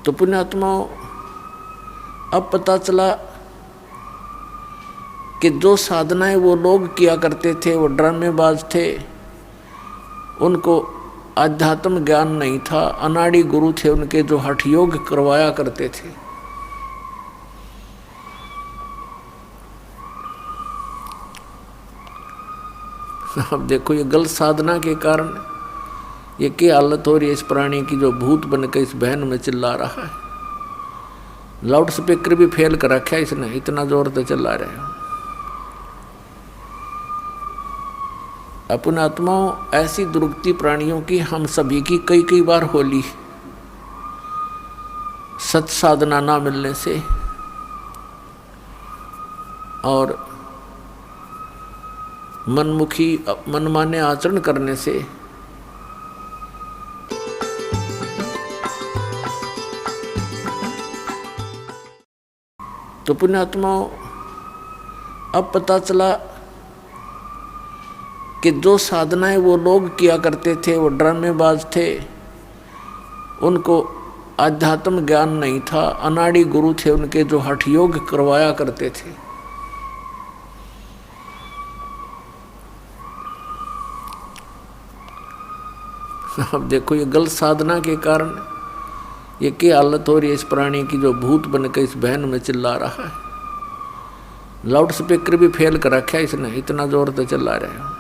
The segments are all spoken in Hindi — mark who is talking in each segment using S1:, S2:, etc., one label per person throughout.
S1: तो पुण्यात्माओं, अब पता चला कि जो साधनाएं वो लोग किया करते थे, वो ड्रामेबाज थे, उनको आध्यात्म ज्ञान नहीं था। अनाड़ी गुरु थे उनके, जो हठ योग करवाया करते थे। अब देखो, ये गलत साधना के कारण ये क्या हालत हो रही है इस प्राणी की, जो भूत बनकर इस बहन में चिल्ला रहा है। लाउड स्पीकर भी फेल कर रखा है इसने, इतना जोर से चिल्ला रहे हैं। अपने आत्माओं, ऐसी दुर्गति प्राणियों की हम सभी की कई कई बार होली, सत साधना ना मिलने से और मनमुखी मनमाने आचरण करने से। तो पुण्यात्माओं, अब पता चला कि जो साधनाएं वो लोग किया करते थे, वो ड्रामेबाज थे, उनको आध्यात्म ज्ञान नहीं था। अनाड़ी गुरु थे उनके, जो हठ योग करवाया करते थे। अब देखो, ये गलत साधना के कारण ये क्या हालत हो रही है इस प्राणी की, जो भूत बनकर इस बहन में चिल्ला रहा है। लाउड स्पीकर भी फेल कर रखा है इसने, इतना जोर से चिल्ला रहे हैं।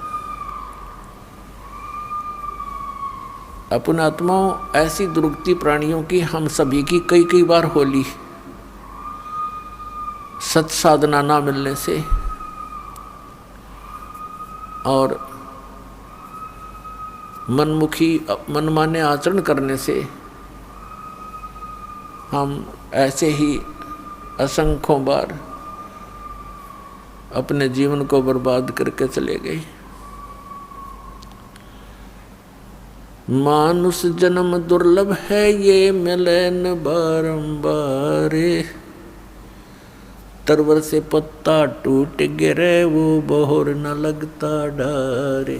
S1: अपने आत्माओं, ऐसी दुर्गति प्राणियों की हम सभी की कई कई बार होली, सत साधना ना मिलने से और मनमुखी मनमाने आचरण करने से हम ऐसे ही असंख्यों बार अपने जीवन को बर्बाद करके चले गए। मानुष जन्म दुर्लभ है, ये मिले न बारंबार। तरवर से पत्ता टूट गिरे, वो बहोर न लगता डारे।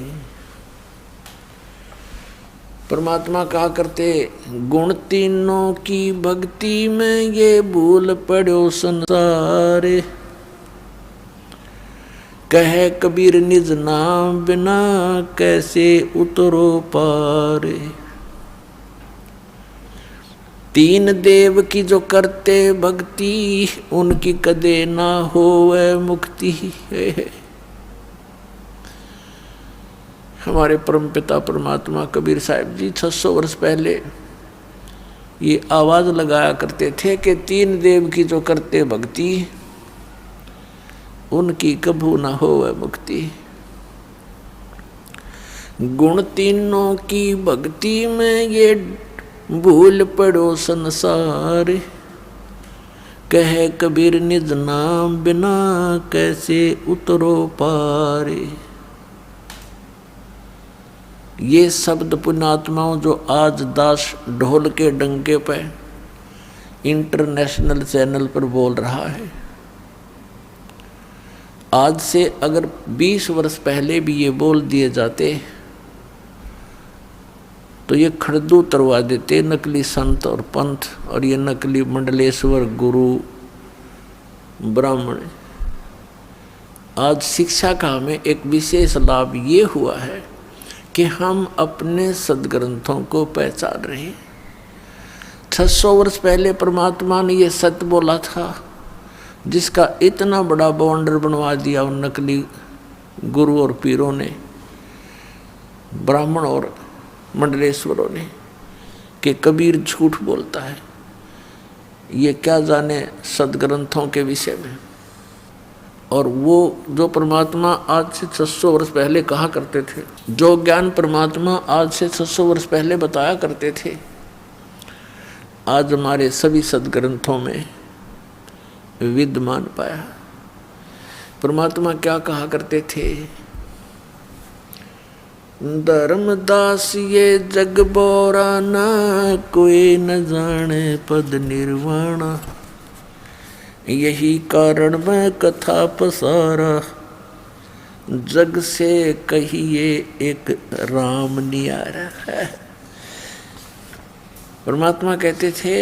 S1: परमात्मा कहा करते, गुण तीनों की भक्ति में ये भूल पड़ो संसार। कहे कबीर निज नाम बिना, कैसे उतरो पार। तीन देव की जो करते भक्ति, उनकी कदे ना होवे मुक्ति। हमारे परमपिता परमात्मा कबीर साहिब जी 600 वर्ष पहले ये आवाज लगाया करते थे कि तीन देव की जो करते भक्ति, उनकी कभू न होवे मुक्ति। गुण तीनों की भक्ति में ये भूल पड़ो संसार। कहे कबीर निज नाम बिना, कैसे उतरो पार। ये शब्द पुण्यात्माओं जो आज दास ढोल के डंके पे इंटरनेशनल चैनल पर बोल रहा है, आज से अगर 20 वर्ष पहले भी ये बोल दिए जाते तो ये खड़दू उतरवा देते नकली संत और पंथ और ये नकली मंडलेश्वर गुरु ब्राह्मण। आज शिक्षा का हमें एक विशेष लाभ ये हुआ है कि हम अपने सदग्रंथों को पहचान रहे हैं। 600 वर्ष पहले परमात्मा ने ये सत्य बोला था, जिसका इतना बड़ा बाउंडर बनवा दिया उन नकली गुरु और पीरों ने, ब्राह्मण और मंडलेश्वरों ने, कि कबीर झूठ बोलता है। ये क्या जाने सदग्रंथों के विषय में। और वो जो परमात्मा आज से 600 वर्ष पहले कहा करते थे, जो ज्ञान परमात्मा आज से 600 वर्ष पहले बताया करते थे, आज हमारे सभी सदग्रंथों में विद्यमान पाया। परमात्मा क्या कहा करते थे, धर्मदास ये जग बोरा ना, कोई न जाने पद निर्वाणा। यही कारण मैं कथा पसारा, जग से कहिए एक राम नियारा है। परमात्मा कहते थे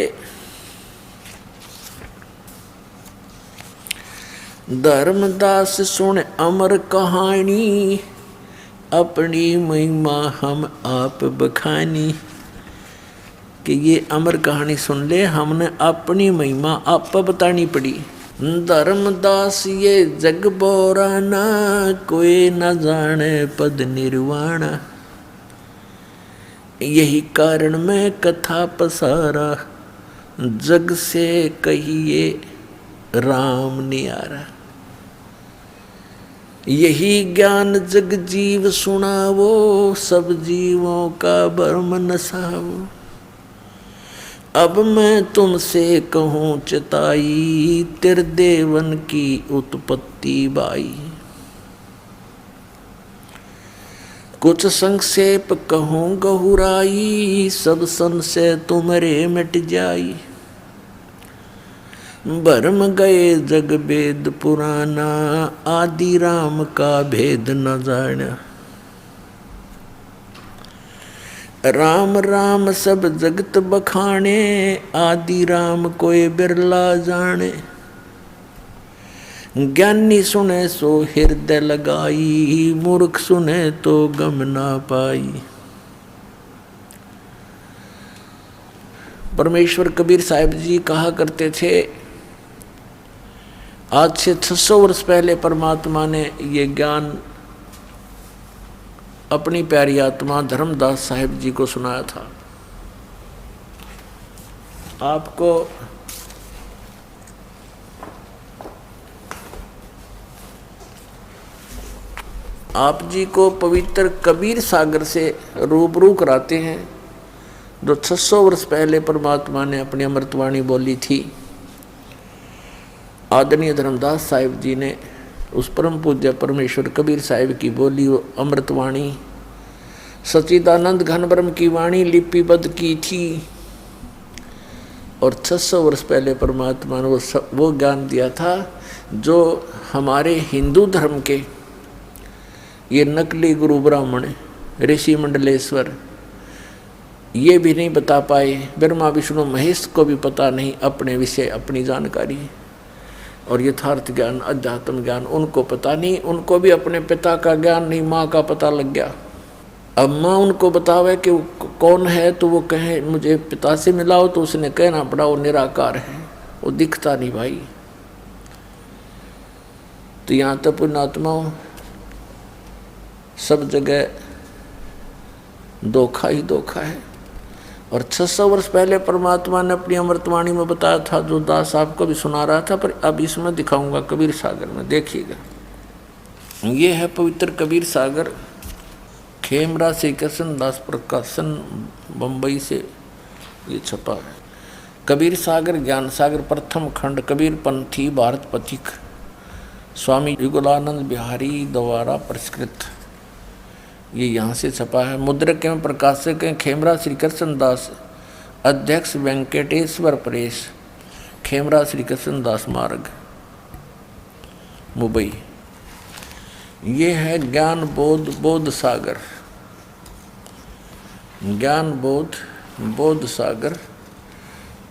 S1: धर्मदास सुन अमर कहानी, अपनी महिमा हम आप बखानी। कि ये अमर कहानी सुन ले, हमने अपनी महिमा आप बतानी पड़ी। धर्मदास ये जग बोराना, कोई न जाने पद निर्वाणा। यही कारण मैं कथा पसारा, जग से कहिए राम नियारा। यही ज्ञान जग जीव सुनावो, सब जीवों का भरम नसावो। अब मैं तुमसे कहूँ चिताई, त्रिदेवन की उत्पत्ति बाई। कुछ संक्षेप कहूँ गहुराई, सब संशय तुम्हारे मिट जाई। भरम गए जग वेद पुराना, आदि राम का भेद न जाना। राम राम सब जगत बखाने, आदि राम कोई बिरला जाने। ज्ञानी सुने सो हृदय लगाई, मूर्ख सुने तो गम ना पाई। परमेश्वर कबीर साहिब जी कहा करते थे, आज से 600 वर्ष पहले परमात्मा ने ये ज्ञान अपनी प्यारी आत्मा धर्मदास साहिब जी को सुनाया था। आप जी को पवित्र कबीर सागर से रूबरू कराते हैं, जो 600 वर्ष पहले परमात्मा ने अपनी अमृतवाणी बोली थी। आदरणीय धर्मदास साहिब जी ने उस परम पूज्य परमेश्वर कबीर साहिब की बोली वो अमृतवाणी सच्चिदानंद घन ब्रह्म की वाणी लिपिबद्ध की थी। और 600 वर्ष पहले परमात्मा ने वो ज्ञान दिया था जो हमारे हिंदू धर्म के ये नकली गुरु ब्राह्मण ऋषि मंडलेश्वर ये भी नहीं बता पाए। ब्रह्मा विष्णु महेश को भी पता नहीं अपने विषय अपनी जानकारी और यथार्थ ज्ञान अध्यात्म ज्ञान उनको पता नहीं। उनको भी अपने पिता का ज्ञान नहीं, माँ का पता लग गया। अब माँ उनको बतावे कि कौन है तो वो कहे मुझे पिता से मिलाओ, तो उसने कहना पड़ा वो निराकार है, वो दिखता नहीं भाई। तो यहाँ तो पुण्यात्माओं सब जगह धोखा ही धोखा है। और 600 वर्ष पहले परमात्मा ने अपनी अमृतवाणी में बताया था, जो दास साहब को भी सुना रहा था, पर अब इसमें दिखाऊंगा कबीर सागर में। देखिएगा, ये है पवित्र कबीर सागर, खेमरा श्री कृष्ण दास प्रकाशन बम्बई से ये छपा है। कबीर सागर ज्ञान सागर प्रथम खंड कबीर पंथी भारत पथिक स्वामी युगलानंद बिहारी द्वारा परिष्कृत, ये यहाँ से छपा है। मुद्रक एवं प्रकाशक हैं खेमरा श्री कृष्ण दास, अध्यक्ष वेंकटेश्वर प्रेस, खेमरा श्री कृष्ण दास मार्ग मुंबई। ये है ज्ञान बोध सागर, ज्ञान बोध सागर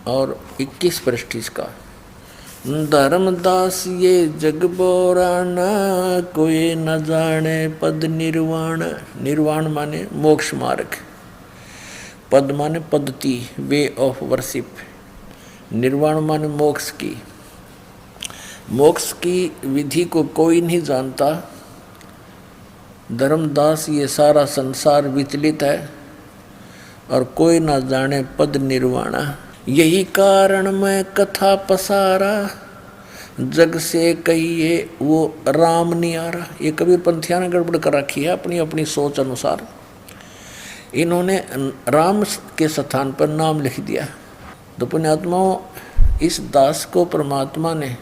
S1: और 21 पृष्ठ इसका। धर्मदास ये जग बोराना, कोई न जाने पद निर्वाण। निर्वाण माने मोक्ष मार्ग, पद माने पद्धति वे ऑफ वर्शिप, निर्वाण माने मोक्ष की। मोक्ष की विधि को कोई नहीं जानता। धर्मदास ये सारा संसार विचलित है और कोई ना जाने पद निर्वाणा। यही कारण मैं कथा पसारा, जग से कहिए वो राम नियारा। ये कबीर पंथिया ने गड़बड़ कर रखी है अपनी अपनी सोच अनुसार। इन्होंने राम के स्थान पर नाम लिख दिया। तो पुण्यात्माओं, इस दास को परमात्मा ने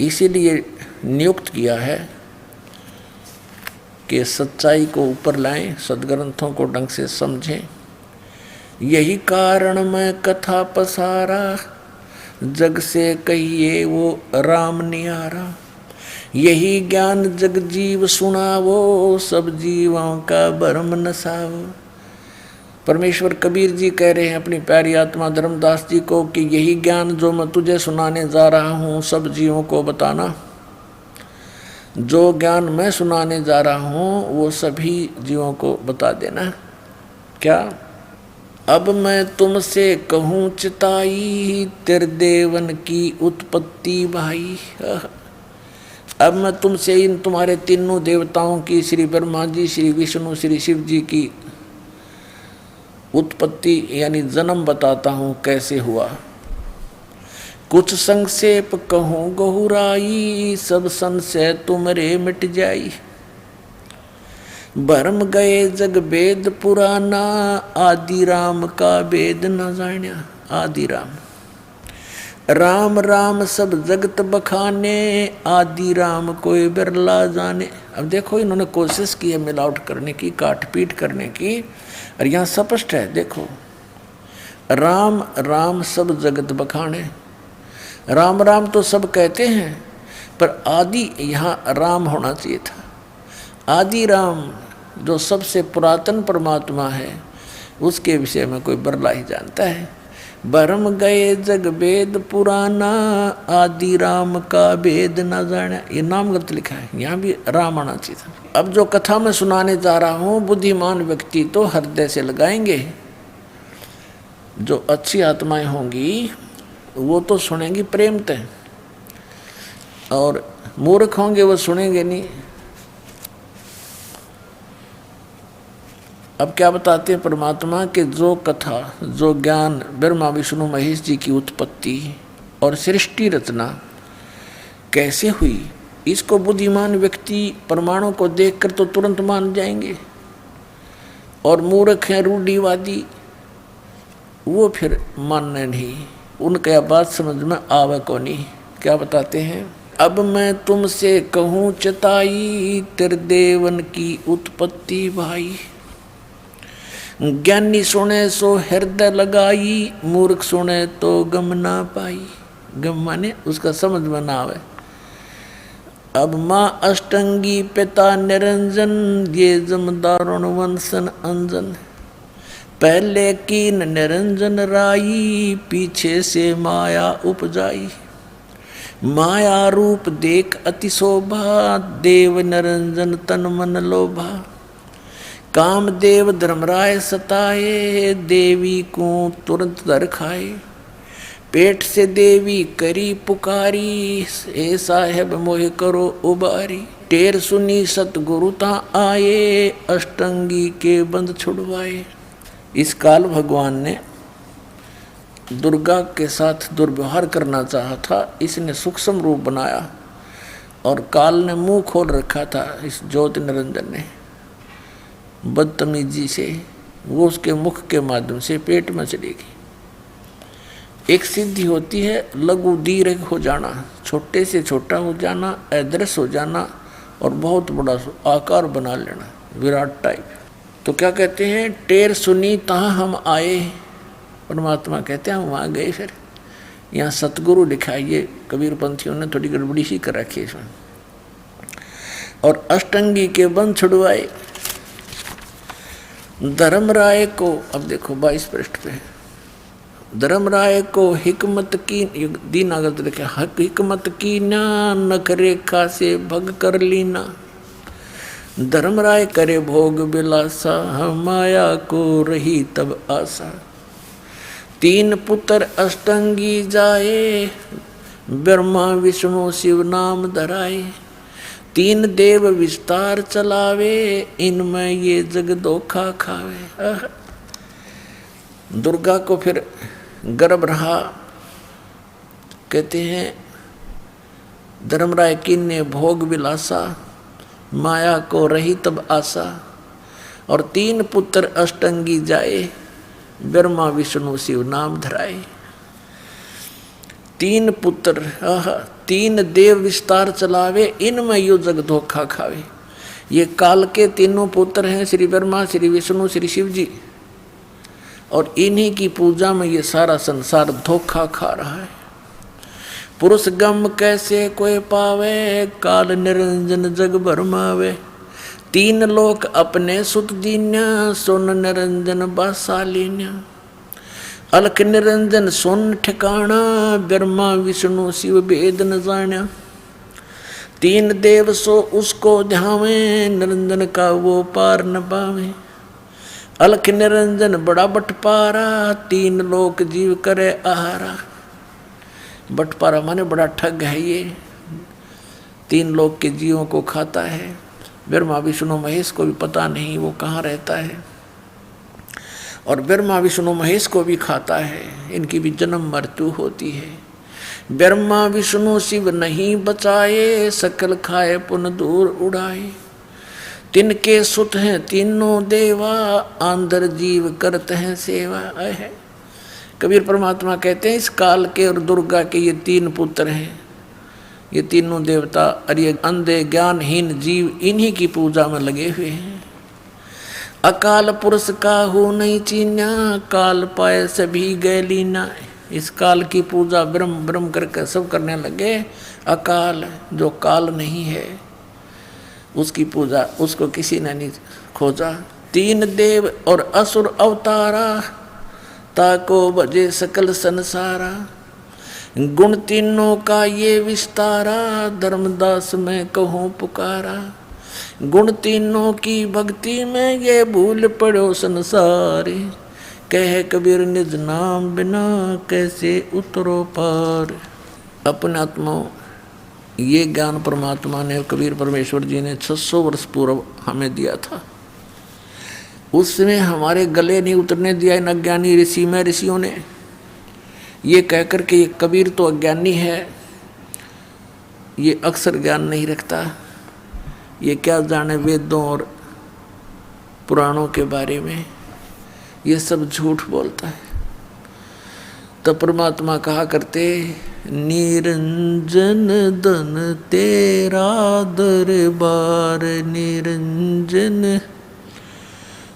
S1: इसीलिए नियुक्त किया है कि सच्चाई को ऊपर लाएं, सदग्रंथों को ढंग से समझें। यही कारण मैं कथा पसारा, जग से कहिए वो राम नियारा। यही ज्ञान जग जीव सुनावो, सब जीवों का भरम नसावो। परमेश्वर कबीर जी कह रहे हैं अपनी प्यारी आत्मा धर्मदास जी को कि यही ज्ञान जो मैं तुझे सुनाने जा रहा हूँ सब जीवों को बताना। जो ज्ञान मैं सुनाने जा रहा हूँ वो सभी जीवों को बता देना। क्या? अब मैं तुमसे कहूँ चिताई तेरे देवन की उत्पत्ति भाई। अब मैं तुमसे इन तुम्हारे तीनों देवताओं की, श्री ब्रह्मा जी, श्री विष्णु, श्री शिव जी की उत्पत्ति यानी जन्म बताता हूँ कैसे हुआ। कुछ संक्षेप कहूँ गहुराई, सब संशय तुमरे मिट जाई। भरम गए जग वेद पुराना, आदि राम का वेद न जान्या। आदि राम, राम राम सब जगत बखाने, आदि राम कोई बिरला जाने। अब देखो इन्होंने कोशिश की है मिलावट करने की, काट पीट करने की, और यहाँ स्पष्ट है देखो, राम राम सब जगत बखाने। राम राम तो सब कहते हैं, पर आदि यहाँ राम होना चाहिए था। आदि राम जो सबसे पुरातन परमात्मा है उसके विषय में कोई बरला ही जानता है। भरम गए जग वेद पुराना, आदि राम का वेद न जाना। ये नाम गलत लिखा है, यहाँ भी राम आना चाहिए था। अब जो कथा मैं सुनाने जा रहा हूँ बुद्धिमान व्यक्ति तो हृदय से लगाएंगे, जो अच्छी आत्माएं होंगी वो तो सुनेंगी प्रेम से, और मूर्ख होंगे वो सुनेंगे नहीं। अब क्या बताते हैं परमात्मा के जो कथा, जो ज्ञान ब्रह्मा विष्णु महेश जी की उत्पत्ति और सृष्टि रचना कैसे हुई, इसको बुद्धिमान व्यक्ति प्रमाणों को देखकर तो तुरंत मान जाएंगे, और मूर्ख हैं रूढ़िवादी वो फिर मानने नहीं, उनका बात समझ में आवे को नहीं। क्या बताते हैं? अब मैं तुमसे कहूँ चिताई तेरे देवन की उत्पत्ति भाई। ज्ञानी सुने सो हृदय लगाई, मूर्ख सुने तो गम ना पाई। गम माने उसका समझ में ना आवे। अब माँ अष्टंगी पिता निरंजन, ये जमदारुण वंशन अंजन। पहले कीन निरंजन राई, पीछे से माया उपजाई। माया रूप देख अति शोभा, देव निरंजन तन मन लोभा। कामदेव धर्मराय सताए, देवी को तुरंत दर खाए। पेट से देवी करी पुकारी, ए साहेब मोह करो उबारी। टेर सुनी सतगुरु ता आए, अष्टंगी के बंद छुड़वाए। इस काल भगवान ने दुर्गा के साथ दुर्व्यवहार करना चाहा था, इसने सूक्ष्म रूप बनाया और काल ने मुंह खोल रखा था इस ज्योति निरंजन ने बदतमीजी से। वो उसके मुख के माध्यम से पेट में चलेगी। एक सिद्धि होती है लघु दीर्घ हो जाना, छोटे से छोटा हो जाना, अदृश्य हो जाना और बहुत बड़ा आकार बना लेना, विराट टाइप। तो क्या कहते हैं? टेर सुनी तहाँ हम आए। परमात्मा कहते हैं हम आ गए। फिर यहाँ सतगुरु लिखा है, ये कबीर पंथियों ने थोड़ी गड़बड़ी सी कर रखी है इसमें। और अष्टंगी के बंध छुड़वाए। धर्मराय को, अब देखो 22 पृष्ठ पे, धर्मराय को हिकमत की, दीन आगत लिखा, हिकमत की ना, नख रेखा से भग कर लीना। धर्मराय करे भोग बिलासा, माया को रही तब आशा। तीन पुत्र अष्टंगी जाए, ब्रह्मा विष्णु शिव नाम धराए। तीन देव विस्तार चलावे, इनमें ये जग धोखा खावे। दुर्गा को फिर गर्भ रहा। कहते हैं धर्मराय की ने भोग विलासा, माया को रही तब आशा। और तीन पुत्र अष्टंगी जाए, ब्रह्मा विष्णु शिव नाम धराए। तीन पुत्र, तीन देव विस्तार चलावे, इनमें यो जग धोखा खावे। ये काल के तीनों पुत्र हैं, श्री ब्रह्मा, श्री विष्णु, श्री शिव जी, और इन्हीं की पूजा में ये सारा संसार धोखा खा रहा है। पुरुष गम कैसे कोई पावे, काल निरंजन जग भरमावे। तीन लोक अपने सुत दीन्या, सोन निरंजन बासालिन्या। अलख निरंजन सोन ठिकाना, ब्रह्मा विष्णु शिव भेद न जान्या। तीन देव सो उसको ध्यावे, निरंजन का वो पार न पावे। अलख निरंजन बड़ा बटपारा, तीन लोक जीव करे आहारा। बटपारा माने बड़ा ठग है ये, तीन लोक के जीवों को खाता है। ब्रह्मा विष्णु महेश को भी पता नहीं वो कहाँ रहता है, और ब्रह्मा विष्णु महेश को भी खाता है। इनकी भी जन्म मृत्यु होती है। ब्रह्मा विष्णु शिव नहीं बचाए, सकल खाए पुन दूर उड़ाए। तिनके सुत हैं तीनों देवा, आंधर जीव करते हैं सेवा है। कबीर परमात्मा कहते हैं इस काल के और दुर्गा के ये तीन पुत्र हैं, ये तीनों देवता और ये अंधे ज्ञानहीन जीव इन्हीं की पूजा में लगे हुए हैं। अकाल पुरुष का हो नहीं चीन्या, काल पाए सभी गए लीना। इस काल की पूजा ब्रह्म ब्रह्म करके सब करने लगे। अकाल जो काल नहीं है उसकी पूजा उसको किसी ने नहीं खोजा। तीन देव और असुर अवतारा, ताको बजे सकल संसारा। गुण तीनों का ये विस्तारा, धर्मदास में कहूँ पुकारा। गुण तीनों की भक्ति में ये भूल पड़ो संसारी। कहे कबीर निज नाम बिना कैसे उतरो पार। अपने आत्मा ये ज्ञान परमात्मा ने कबीर परमेश्वर जी ने 600 वर्ष पूर्व हमें दिया था। उसमें हमारे गले नहीं उतरने दिया इन अज्ञानी ऋषि में ऋषियों ने, ये कहकर के ये कबीर तो अज्ञानी है, ये अक्सर ज्ञान नहीं रखता, ये क्या जाने वेदों और पुराणों के बारे में, ये सब झूठ बोलता है। तो परमात्मा कहा करते निरंजन धन तेरा दरबार, निरंजन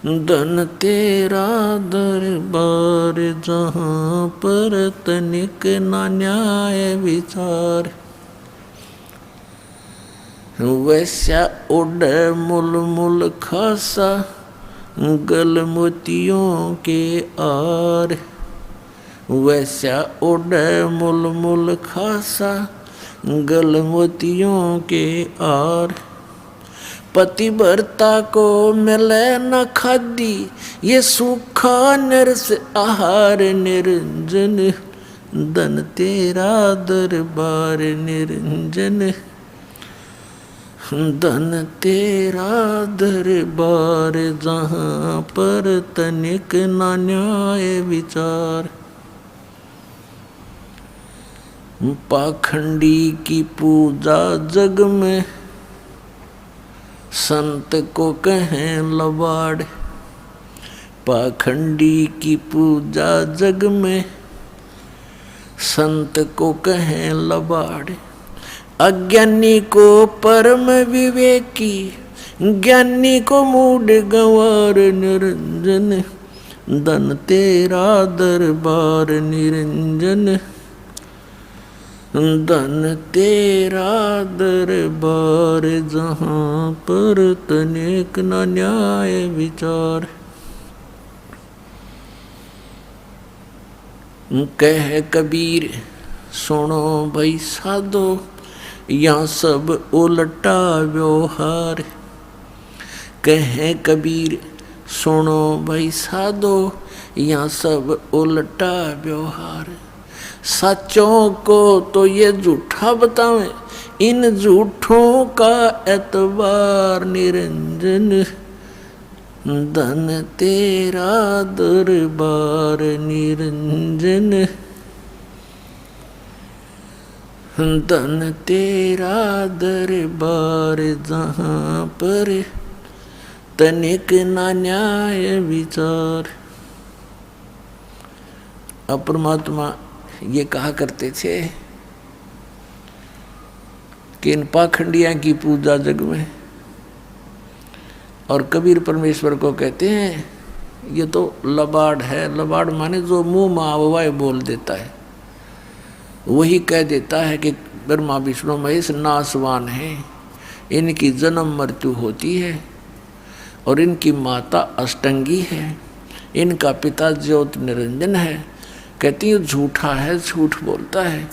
S1: धन तेरा दरबार, जहाँ पर तनिक ना न्याय विचार। वैसा उड़ मुल मुल खासा, गल मोतियों के आर। वैसा उड़ मुल मुल खासा, गल मोतियों के आर। पतिव्रता को मिले न खादी, ये सूखा नरस आहार। निरंजन धन तेरा दरबार, निरंजन धन तेरा दरबार, जहाँ पर तनिक ना न्याय विचार। पाखंडी की पूजा जग में, संत को कहें लबाड़। पाखंडी की पूजा जग में, संत को कहें लबाड़। अज्ञानी को परम विवेकी, ज्ञानी को मूड गंवार। निरंजन धन तेरा दरबार, निरंजन धन तेरा दरबार, जहाँ पर तनिक न न्याय विचार। कह कबीर सुनो भाई साधो, यहाँ सब उल्टा व्यवहार। कहे कबीर सुनो भाई साधो, यहाँ सब उल्टा व्यवहार। सच्चों को तो ये झूठा बतावें, इन झूठों का एतबार। निरंजन धन तेरा दरबार, निरंजन धन तेरा दरबार, जहाँ पर तनिक ना न्याय विचार। अब परमात्मा ये कहा करते थे कि इन पाखंडिया की पूजा जग में, और कबीर परमेश्वर को कहते हैं ये तो लबाड़ है। लबाड़ माने जो मुंह में आववाए बोल देता है, वही कह देता है कि ब्रह्मा विष्णु महेश नासवान हैं, इनकी जन्म मृत्यु होती है, और इनकी माता अष्टंगी है, इनका पिता ज्योत निरंजन है। कहती है झूठा है, झूठ बोलता है,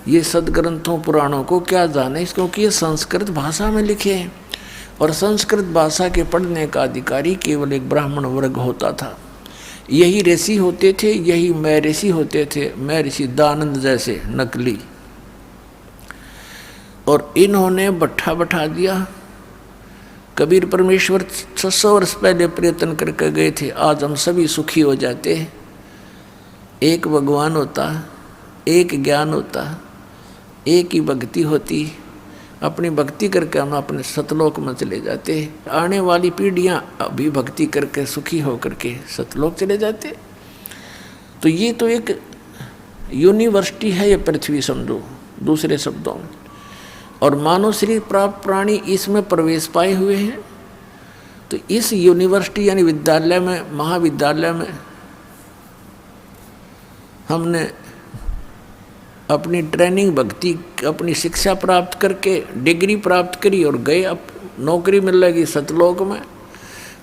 S1: ये सदग्रंथों पुराणों को क्या जाने, क्योंकि ये संस्कृत भाषा में लिखे हैं और संस्कृत भाषा के पढ़ने का अधिकारी केवल एक ब्राह्मण वर्ग होता था। यही ऋषि होते थे, यही मैं ऋषि होते थे, मैं ऋषि दानंद जैसे नकली। और इन्होंने बट्ठा बैठा दिया। कबीर परमेश्वर 600 वर्ष पहले प्रयत्न करके गए थे, आज हम सभी सुखी हो जाते हैं। एक भगवान होता, एक ज्ञान होता, एक ही भक्ति होती, अपनी भक्ति करके हम अपने सतलोक में चले जाते। आने वाली पीढ़ियां अभी भक्ति करके सुखी होकर के सतलोक चले जाते। तो ये तो एक यूनिवर्सिटी है ये पृथ्वी, समझो दूसरे शब्दों में। और मानव शरीर प्राप्त प्राणी इसमें प्रवेश पाए हुए हैं। तो इस यूनिवर्सिटी यानी विद्यालय में, महाविद्यालय में हमने अपनी ट्रेनिंग भक्ति, अपनी शिक्षा प्राप्त करके डिग्री प्राप्त करी और गए, अब नौकरी मिल लगी सतलोक में।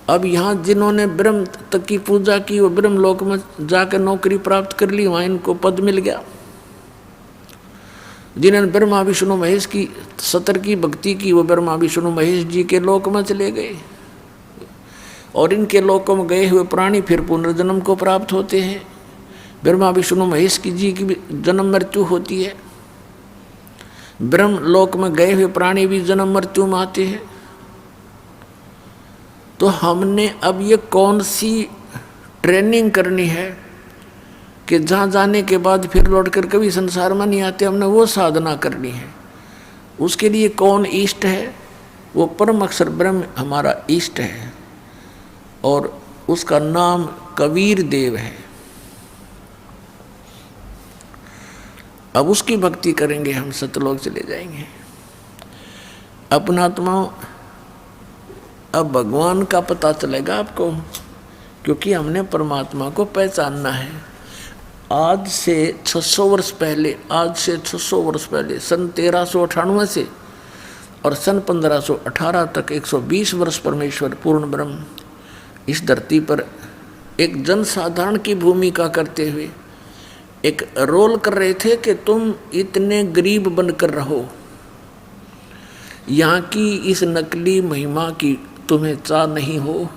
S1: अब यहाँ जिन्होंने ब्रह्म तक की पूजा की वो ब्रह्म लोक में जाकर नौकरी प्राप्त कर ली, वहाँ इनको पद मिल गया। जिन्होंने ब्रह्मा विष्णु महेश की 70 की भक्ति की वो ब्रह्मा विष्णु महेश जी के लोक में चले गए। और इनके लोकों में गए हुए प्राणी फिर पुनर्जन्म को प्राप्त होते हैं। ब्रह्मा विष्णु महेश की जी की भी जन्म मृत्यु होती है। ब्रह्म लोक में गए हुए प्राणी भी जन्म मृत्यु में आते हैं। तो हमने अब ये कौन सी ट्रेनिंग करनी है कि जहाँ जाने के बाद फिर लौट कर कभी संसार में नहीं आते, हमने वो साधना करनी है। उसके लिए कौन इष्ट है? वो परम अक्षर ब्रह्म हमारा इष्ट है और उसका नाम कबीर देव है। अब उसकी भक्ति करेंगे हम, सतलोक चले जाएंगे। अपना आत्मा अब भगवान का पता चलेगा आपको, क्योंकि हमने परमात्मा को पहचानना है। आज से 600 वर्ष पहले, आज से 600 वर्ष पहले सन 1398 से और सन 1518 तक 120 वर्ष परमेश्वर पूर्ण ब्रह्म इस धरती पर एक जनसाधारण की भूमिका करते हुए एक रोल कर रहे थे कि तुम इतने गरीब बनकर रहो, यहाँ की इस नकली महिमा की तुम्हें चाह नहीं हो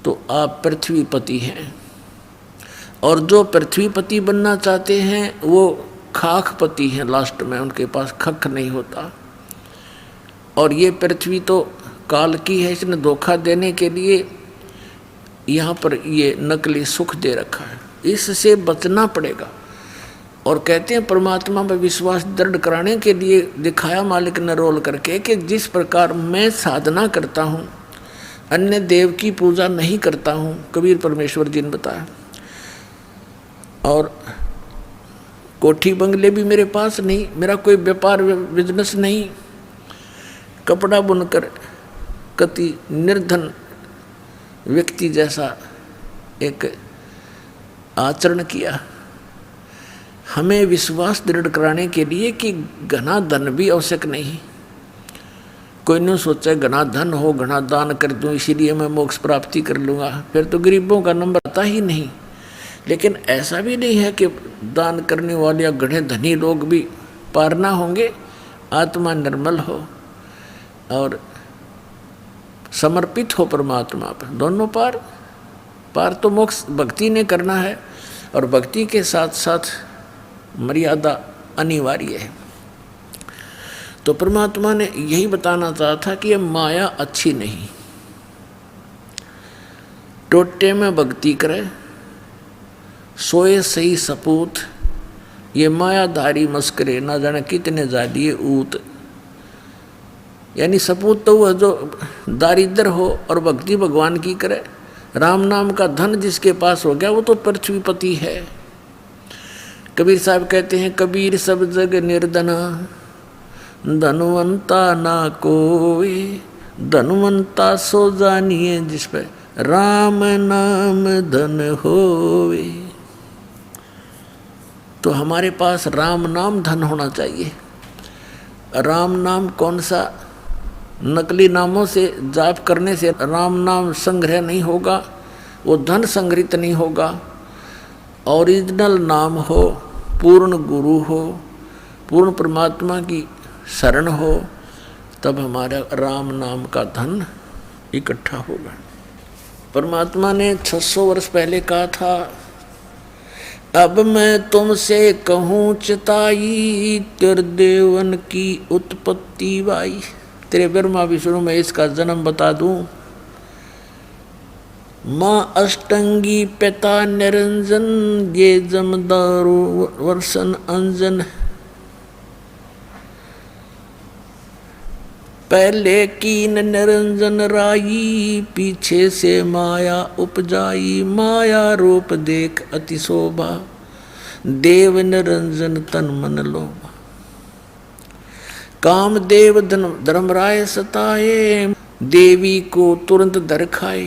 S1: तो आप पृथ्वीपति हैं। और जो पृथ्वीपति बनना चाहते हैं वो खाकपति हैं, लास्ट में उनके पास खक नहीं होता। और ये पृथ्वी तो काल की है, इसने धोखा देने के लिए यहाँ पर ये नकली सुख दे रखा है, इससे बचना पड़ेगा। और कहते हैं परमात्मा में विश्वास दृढ़ कराने के लिए दिखाया मालिक ने रोल करके कि जिस प्रकार मैं साधना करता हूँ, अन्य देव की पूजा नहीं करता हूँ, कबीर परमेश्वर जी ने बताया। और कोठी बंगले भी मेरे पास नहीं, मेरा कोई व्यापार बिजनेस नहीं, कपड़ा बुनकर कति निर्धन व्यक्ति जैसा एक आचरण किया। हमें विश्वास दृढ़ कराने के लिए कि घना धन भी आवश्यक नहीं। कोई नहीं सोचा घना धन हो, घना दान कर दूं इसीलिए मैं मोक्ष प्राप्ति कर लूँगा, फिर तो गरीबों का नंबर आता ही नहीं। लेकिन ऐसा भी नहीं है कि दान करने वाले या घने धनी लोग भी पार ना होंगे। आत्मा निर्मल हो और समर्पित हो परमात्मा पर, दोनों पार। पार तो मोक्ष भक्ति ने करना है और भक्ति के साथ साथ मर्यादा अनिवार्य है। तो परमात्मा ने यही बताना चाहा था कि ये माया अच्छी नहीं। टोटे में भक्ति करे, सोए सही सपूत, ये मायाधारी मस्करे ना जाने कितने जालिए ऊत। यानी सपूत तो वह जो दारिद्र हो और भक्ति भगवान की करे। राम नाम का धन जिसके पास हो गया वो तो पृथ्वीपति है। कबीर साहब कहते हैं कबीर सब जग निर्धना, धनवंता ना कोई, धनवंता सो जानिए जिस पे राम नाम धन होवे। तो हमारे पास राम नाम धन होना चाहिए। राम नाम कौन सा? नकली नामों से जाप करने से राम नाम संग्रह नहीं होगा, वो धन संग्रहित नहीं होगा। ओरिजिनल नाम हो, पूर्ण गुरु हो, पूर्ण परमात्मा की शरण हो, तब हमारा राम नाम का धन इकट्ठा होगा। परमात्मा ने 600 वर्ष पहले कहा था, अब मैं तुमसे कहूँ चिताई, तेरे देवन की उत्पत्ति बाई। तेरे ब्रह्मा विष्णु में इसका जन्म बता दूं। माँ अष्टंगी पिता निरंजन, ये जमदारो वर्षन अंजन। पहले कीन निरंजन राई, पीछे से माया उपजाई। माया रूप देख अति शोभा, देव निरंजन तन मन लोभा। काम देव धर्मराय सताए, देवी को तुरंत धर खाए।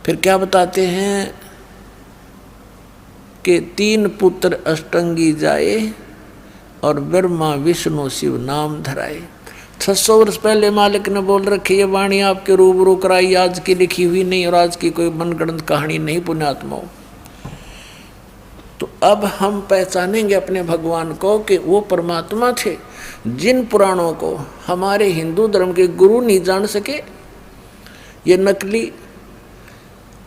S1: फिर क्या बताते हैं कि 3 पुत्र अष्टंगी जाए और ब्रह्मा विष्णु शिव नाम धराए। 600 वर्ष पहले मालिक ने बोल रखी ये वाणी आपके रूबरू कराई, आज की लिखी हुई नहीं और आज की कोई मनगढ़ंत कहानी नहीं पुण्यात्माओं। तो अब हम पहचानेंगे अपने भगवान को कि वो परमात्मा थे जिन पुराणों को हमारे हिंदू धर्म के गुरु नहीं जान सके। ये नकली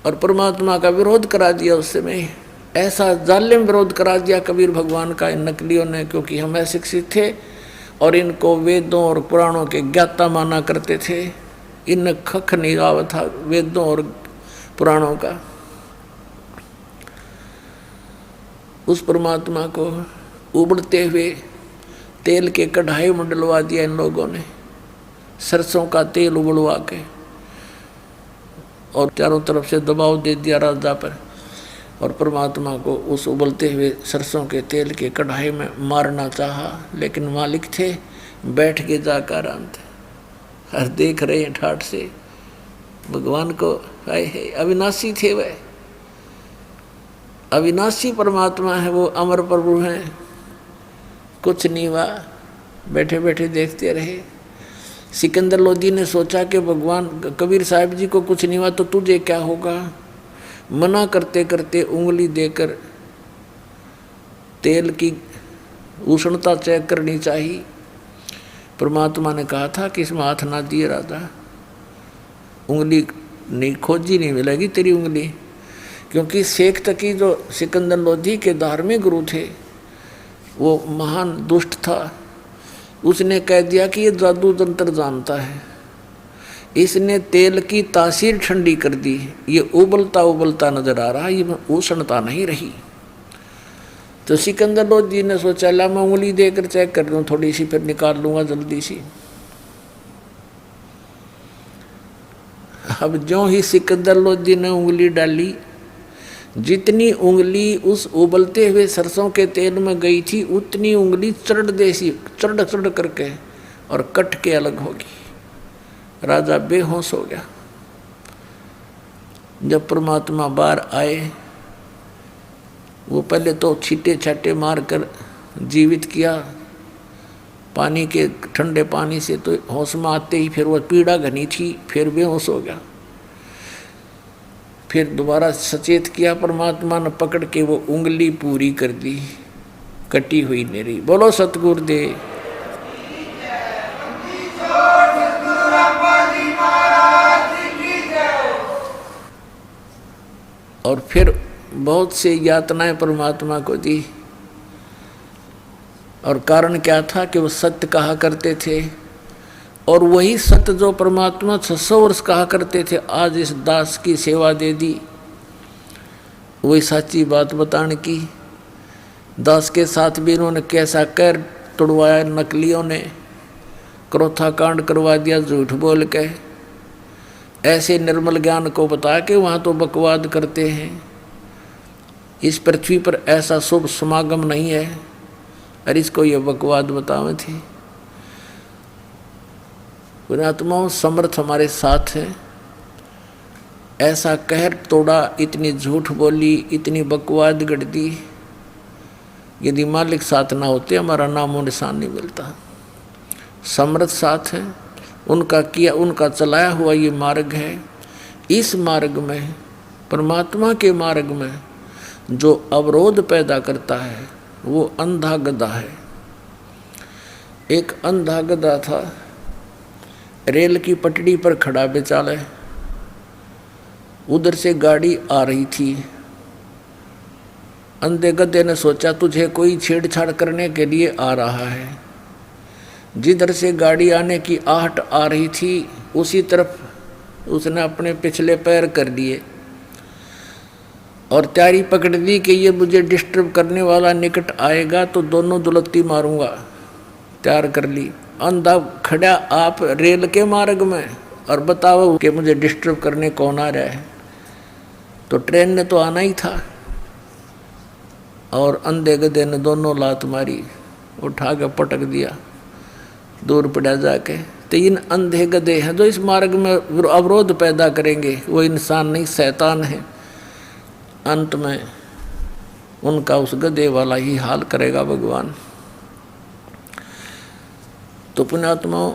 S1: और परमात्मा का विरोध करा दिया उस समय, ऐसा जालिम विरोध करा दिया कबीर भगवान का इन नकलियों ने, क्योंकि हम अशिक्षित थे और इनको वेदों और पुराणों के ज्ञाता माना करते थे। इन खख नहीं आवा था वेदों और पुराणों का। उस परमात्मा को उबड़ते हुए तेल के कढ़ाई में डलवा दिया इन लोगों ने, सरसों का तेल उबलवा के, और चारों तरफ से दबाव दे दिया राजा पर। और परमात्मा को उस उबलते हुए सरसों के तेल के कढ़ाई में मारना चाहा, लेकिन मालिक थे, बैठ के जाकर आराम थे। हर देख रहे हैं ठाठ से भगवान को, हाय है अविनाशी थे वह, अविनाशी परमात्मा है वो, अमर प्रभु हैं। कुछ नहीं हुआ, बैठे बैठे देखते रहे। सिकंदर लोधी ने सोचा कि भगवान कबीर साहब जी को कुछ नहीं हुआ तो तुझे क्या होगा। मना करते करते उंगली देकर तेल की उष्णता चेक करनी चाहिए। परमात्मा ने कहा था कि इसमें हाथ ना दिए राजा, उंगली नहीं खोजी नहीं मिलेगी तेरी उंगली। क्योंकि शेख तकी जो सिकंदर लोधी के धार्मिक गुरु थे वो महान दुष्ट था, उसने कह दिया कि ये जादू तंत्र जानता है, इसने तेल की तासीर ठंडी कर दी, ये उबलता उबलता नजर आ रहा, ये उष्णता नहीं रही। तो सिकंदर लोधी ने सोचा ला मैं उंगली देकर चेक कर लूँ थोड़ी सी, फिर निकाल लूँगा जल्दी सी। अब ज्यों ही सिकंदर लोधी ने उंगली डाली, जितनी उंगली उस उबलते हुए सरसों के तेल में गई थी उतनी उंगली चढ़ देसी चढ़ चढ़ करके और कट के अलग होगी। राजा बेहोश हो गया। जब परमात्मा बाहर आए, वो पहले तो छींटे छाटे मार कर जीवित किया पानी के ठंडे पानी से, तो होश में आते ही फिर वो पीड़ा घनी थी, फिर बेहोश हो गया। फिर दोबारा सचेत किया, परमात्मा ने पकड़ के वो उंगली पूरी कर दी, कटी हुई नहीं रही। बोलो सतगुरुदेव। और फिर बहुत से यातनाएं परमात्मा को दी, और कारण क्या था कि वो सत्य कहा करते थे, और वही सत्य जो परमात्मा 600 वर्ष कहा करते थे आज इस दास की सेवा दे दी। वही सच्ची बात बताने की। दास के साथ भी इन्होंने कैसा कर तोड़वाया, नकलियों ने क्रोथा कांड करवा दिया झूठ बोल के। ऐसे निर्मल ज्ञान को बता के वहाँ तो बकवाद करते हैं। इस पृथ्वी पर ऐसा शुभ समागम नहीं है, और इसको ये बकवाद बतावे थे। पुण्यात्माओं, समर्थ हमारे साथ है। ऐसा कहर तोड़ा, इतनी झूठ बोली, इतनी बकवाद गढ़ दी। यदि मालिक साथ ना होते हमारा नामो निशान नहीं मिलता। समर्थ साथ है। उनका किया, उनका चलाया हुआ ये मार्ग है। इस मार्ग में, परमात्मा के मार्ग में जो अवरोध पैदा करता है वो अंधा गधा है। एक अंधा गधा था, रेल की पटड़ी पर खड़ा बेचारा, उधर से गाड़ी आ रही थी। अंधे गधे ने सोचा तुझे कोई छेड़छाड़ करने के लिए आ रहा है। जिधर से गाड़ी आने की आहट आ रही थी उसी तरफ उसने अपने पिछले पैर कर दिए और तैयारी पकड़ ली कि ये मुझे डिस्टर्ब करने वाला निकट आएगा तो दोनों दुलत्ती मारूंगा। तैयार कर ली। अंधा खड़ा आप रेल के मार्ग में और बताओ कि मुझे डिस्टर्ब करने कौन आ रहा है। तो ट्रेन ने तो आना ही था। और अंधे गधे ने दोनों लात मारी, उठा के पटक दिया, दूर पड़ा जाके। तो इन अंधे गधे हैं जो इस मार्ग में अवरोध पैदा करेंगे, वो इंसान नहीं शैतान है। अंत में उनका उस गधे वाला ही हाल करेगा भगवान। तो पुण्यात्माओं,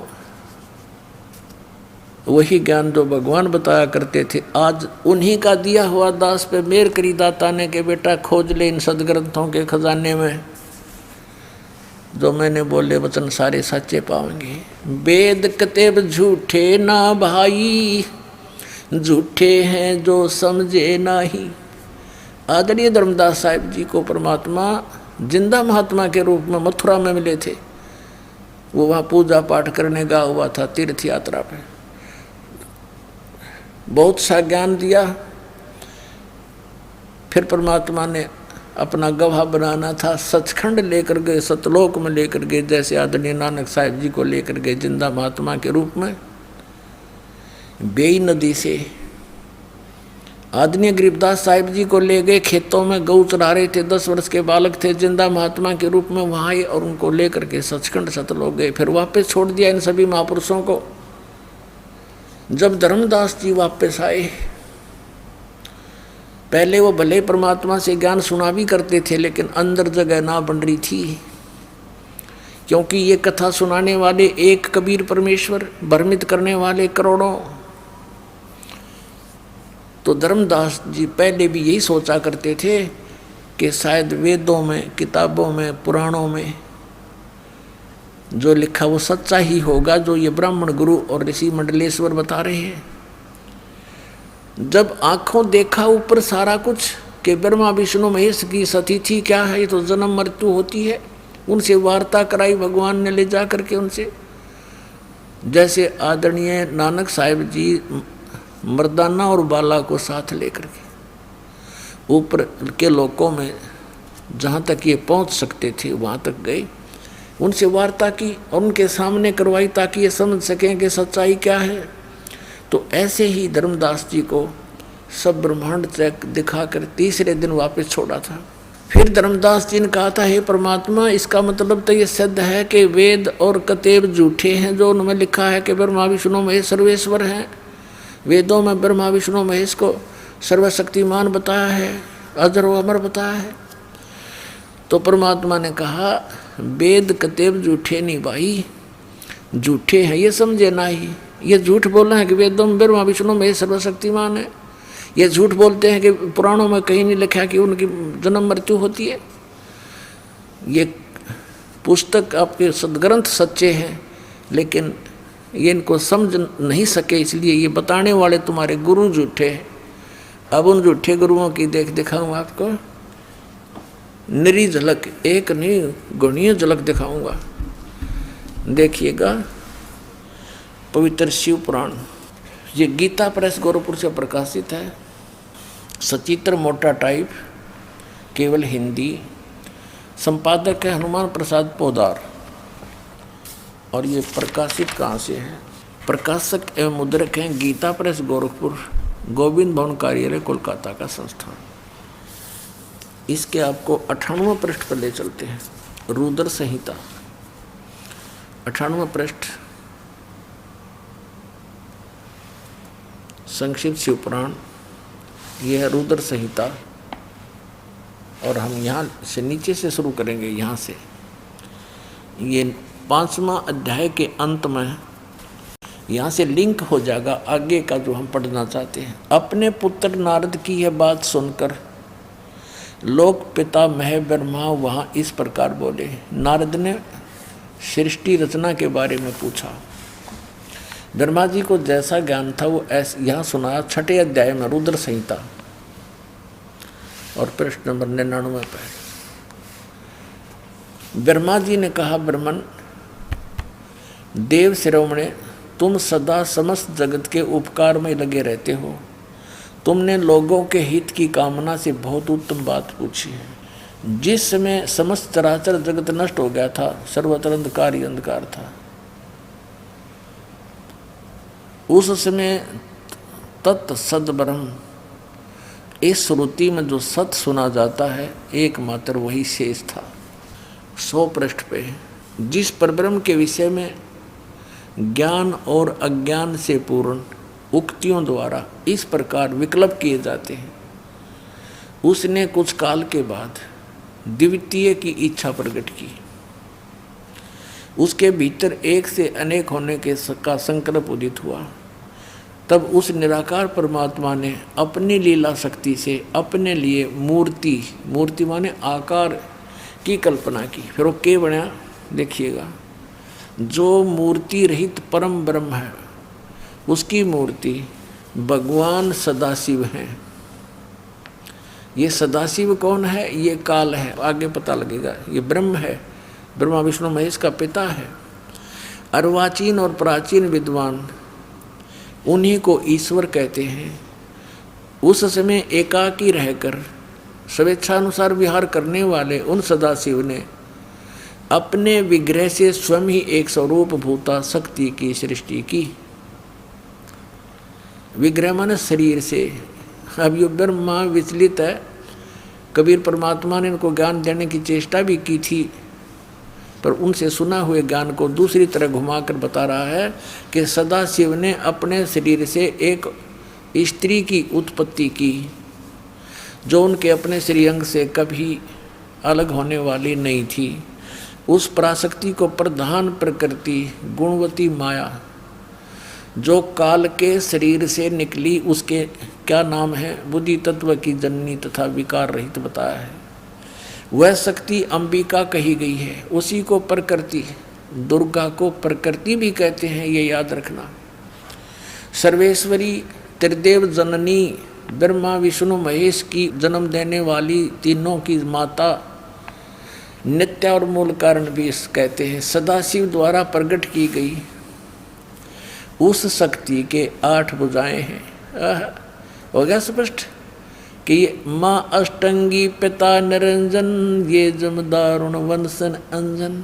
S1: वही ज्ञान जो भगवान बताया करते थे, आज उन्हीं का दिया हुआ दास पे मेर करी दाता ने कि बेटा खोज ले इन सदग्रंथों के खजाने में, जो मैंने बोले वचन सारे सच्चे पाओगे। वेद कतेब झूठे ना भाई, झूठे हैं जो समझे नाही। आदरणीय धर्मदास साहिब जी को परमात्मा जिंदा महात्मा के रूप में मथुरा में मिले थे। वो वहाँ पूजा पाठ करने गया हुआ था तीर्थ यात्रा पे। बहुत सा ज्ञान दिया। फिर परमात्मा ने अपना गवाह बनाना था, सचखंड लेकर गए, सतलोक में लेकर गए, जैसे आदरणीय नानक साहिब जी को लेकर गए जिंदा महात्मा के रूप में। बेई नदी से आदरणीय गरीबदास साहिब जी को ले गए, खेतों में गऊ चरा रहे थे, 10 वर्ष के बालक थे, जिंदा महात्मा के रूप में वहाँ आए और उनको लेकर के सचखंड सतलोक गए। फिर वापस छोड़ दिया इन सभी महापुरुषों को। जब धर्मदास जी वापस आए, पहले वो भले परमात्मा से ज्ञान सुना भी करते थे, लेकिन अंदर जगह ना बन रही थी, क्योंकि ये कथा सुनाने वाले एक कबीर परमेश्वर, भ्रमित करने वाले करोड़ों। तो धर्मदास जी पहले भी यही सोचा करते थे कि शायद वेदों में, किताबों में, पुराणों में जो लिखा वो सच्चा ही होगा, जो ये ब्राह्मण गुरु और ऋषि मंडलेश्वर बता रहे हैं। जब आंखों देखा ऊपर सारा कुछ कि ब्रह्मा विष्णु महेश की सतिथि क्या है, ये तो जन्म मृत्यु होती है, उनसे वार्ता कराई भगवान ने ले जा करके उनसे। जैसे आदरणीय नानक साहिब जी मर्दाना और बाला को साथ लेकर के ऊपर के लोकों में जहाँ तक ये पहुँच सकते थे वहाँ तक गए, उनसे वार्ता की और उनके सामने करवाई ताकि ये समझ सकें कि सच्चाई क्या है। तो ऐसे ही धर्मदास जी को सब ब्रह्मांड तक दिखाकर तीसरे दिन वापस छोड़ा था। फिर धर्मदास जी ने कहा था, हे परमात्मा, इसका मतलब तो ये सिद्ध है कि वेद और कतेब झूठे हैं, जो उनमें लिखा है कि ब्रह्मा विष्णु महेश सर्वेश्वर हैं। वेदों में ब्रह्मा विष्णु महेश को सर्वशक्तिमान बताया है, अजर व अमर बताया है। तो परमात्मा ने कहा, वेद कतेब झूठे नहीं भाई, झूठे हैं ये समझे ना ही। ये झूठ बोल रहे हैं कि वेदों में ब्रह्मा विष्णु महेश सर्वशक्तिमान है। ये झूठ बोलते हैं कि पुराणों में कहीं नहीं लिखा कि उनकी जन्म मृत्यु होती है। ये पुस्तक आपके सदग्रंथ सच्चे हैं, लेकिन ये इनको समझ नहीं सके, इसलिए ये बताने वाले तुम्हारे गुरु झूठे हैं। अब उन झूठे गुरुओं की दिखाऊंगा आपको निरी झलक, एक नहीं गुणीय झलक दिखाऊंगा। देखिएगा पवित्र शिव पुराण, ये गीता प्रेस गोरखपुर से प्रकाशित है। सचित्र मोटा टाइप, केवल हिंदी। संपादक है हनुमान प्रसाद पोदार। और ये प्रकाशित कहाँ से है? प्रकाशक एवं मुद्रक हैं गीता प्रेस गोरखपुर, गोविंद भवन कार्यालय कोलकाता का संस्थान। इसके आपको 98वें पृष्ठ पर ले चलते हैं। रुद्र संहिता 98वां पृष्ठ, संक्षिप्त शिव पुराण, यह है रुद्र संहिता। और हम यहाँ से नीचे से शुरू करेंगे, यहाँ से। ये 5वां अध्याय के अंत में यहाँ से लिंक हो जाएगा आगे का जो हम पढ़ना चाहते हैं। अपने पुत्र नारद की यह बात सुनकर लोक पिता मह ब्रह्मा वहाँ इस प्रकार बोले। नारद ने सृष्टि रचना के बारे में पूछा। ब्रह्मा जी को जैसा ज्ञान था वो ऐसे यहाँ सुनाया 6 अध्याय में रुद्र संहिता और पृष्ठ नंबर 99 पर। ब्रह्मा जी ने कहा, ब्रह्मन देव शिरोमणे, तुम सदा समस्त जगत के उपकार में लगे रहते हो। तुमने लोगों के हित की कामना से बहुत उत्तम बात पूछी है। जिस समय समस्त चराचर जगत नष्ट हो गया था, सर्वत्र अंधकार ही अंधकार था, उस समय तत् सद ब्रह्म, इस श्रुति में जो सत सुना जाता है एकमात्र वही शेष था। 100 पृष्ठ पे जिस परब्रह्म के विषय में ज्ञान और अज्ञान से पूर्ण उक्तियों द्वारा इस प्रकार विकल्प किए जाते हैं, उसने कुछ काल के बाद द्वितीय की इच्छा प्रकट की। उसके भीतर एक से अनेक होने का संकल्प उदित हुआ। तब उस निराकार परमात्मा ने अपनी लीला शक्ति से अपने लिए मूर्ति माने आकार की कल्पना की। फिर वो क्या बना देखिएगा, जो मूर्ति रहित परम ब्रह्म है उसकी मूर्ति भगवान सदाशिव हैं। ये सदाशिव कौन है? ये काल है, आगे पता लगेगा। ये ब्रह्म है, ब्रह्मा विष्णु महेश का पिता है। अर्वाचीन और प्राचीन विद्वान उन्हीं को ईश्वर कहते हैं। उस समय एकाकी रहकर स्वेच्छानुसार विहार करने वाले उन सदाशिव ने अपने विग्रह से स्वयं ही एक स्वरूप भूता शक्ति की सृष्टि की। विग्रह माने शरीर से। अब ये ब्रह्मा विचलित है। कबीर परमात्मा ने इनको ज्ञान देने की चेष्टा भी की थी, पर उनसे सुना हुए ज्ञान को दूसरी तरह घुमाकर बता रहा है कि सदाशिव ने अपने शरीर से एक स्त्री की उत्पत्ति की, जो उनके अपने श्रीअंग से कभी अलग होने वाली नहीं थी। उस पराशक्ति को प्रधान प्रकृति गुणवती माया जो काल के शरीर से निकली, उसके क्या नाम है? बुद्धि तत्व की जननी तथा विकार रहित बताया है। वह शक्ति अंबिका कही गई है। उसी को प्रकृति, दुर्गा को प्रकृति भी कहते हैं, ये याद रखना। सर्वेश्वरी त्रिदेव जननी ब्रह्मा विष्णु महेश की जन्म देने वाली तीनों की माता, नित्य और मूल कारण भी कहते हैं। सदाशिव द्वारा प्रकट की गई उस शक्ति के 8 भुजाएं हैं। हो गया स्पष्ट कि ये माँ अष्टंगी पिता निरंजन, ये जमदारुण वंशन अंजन।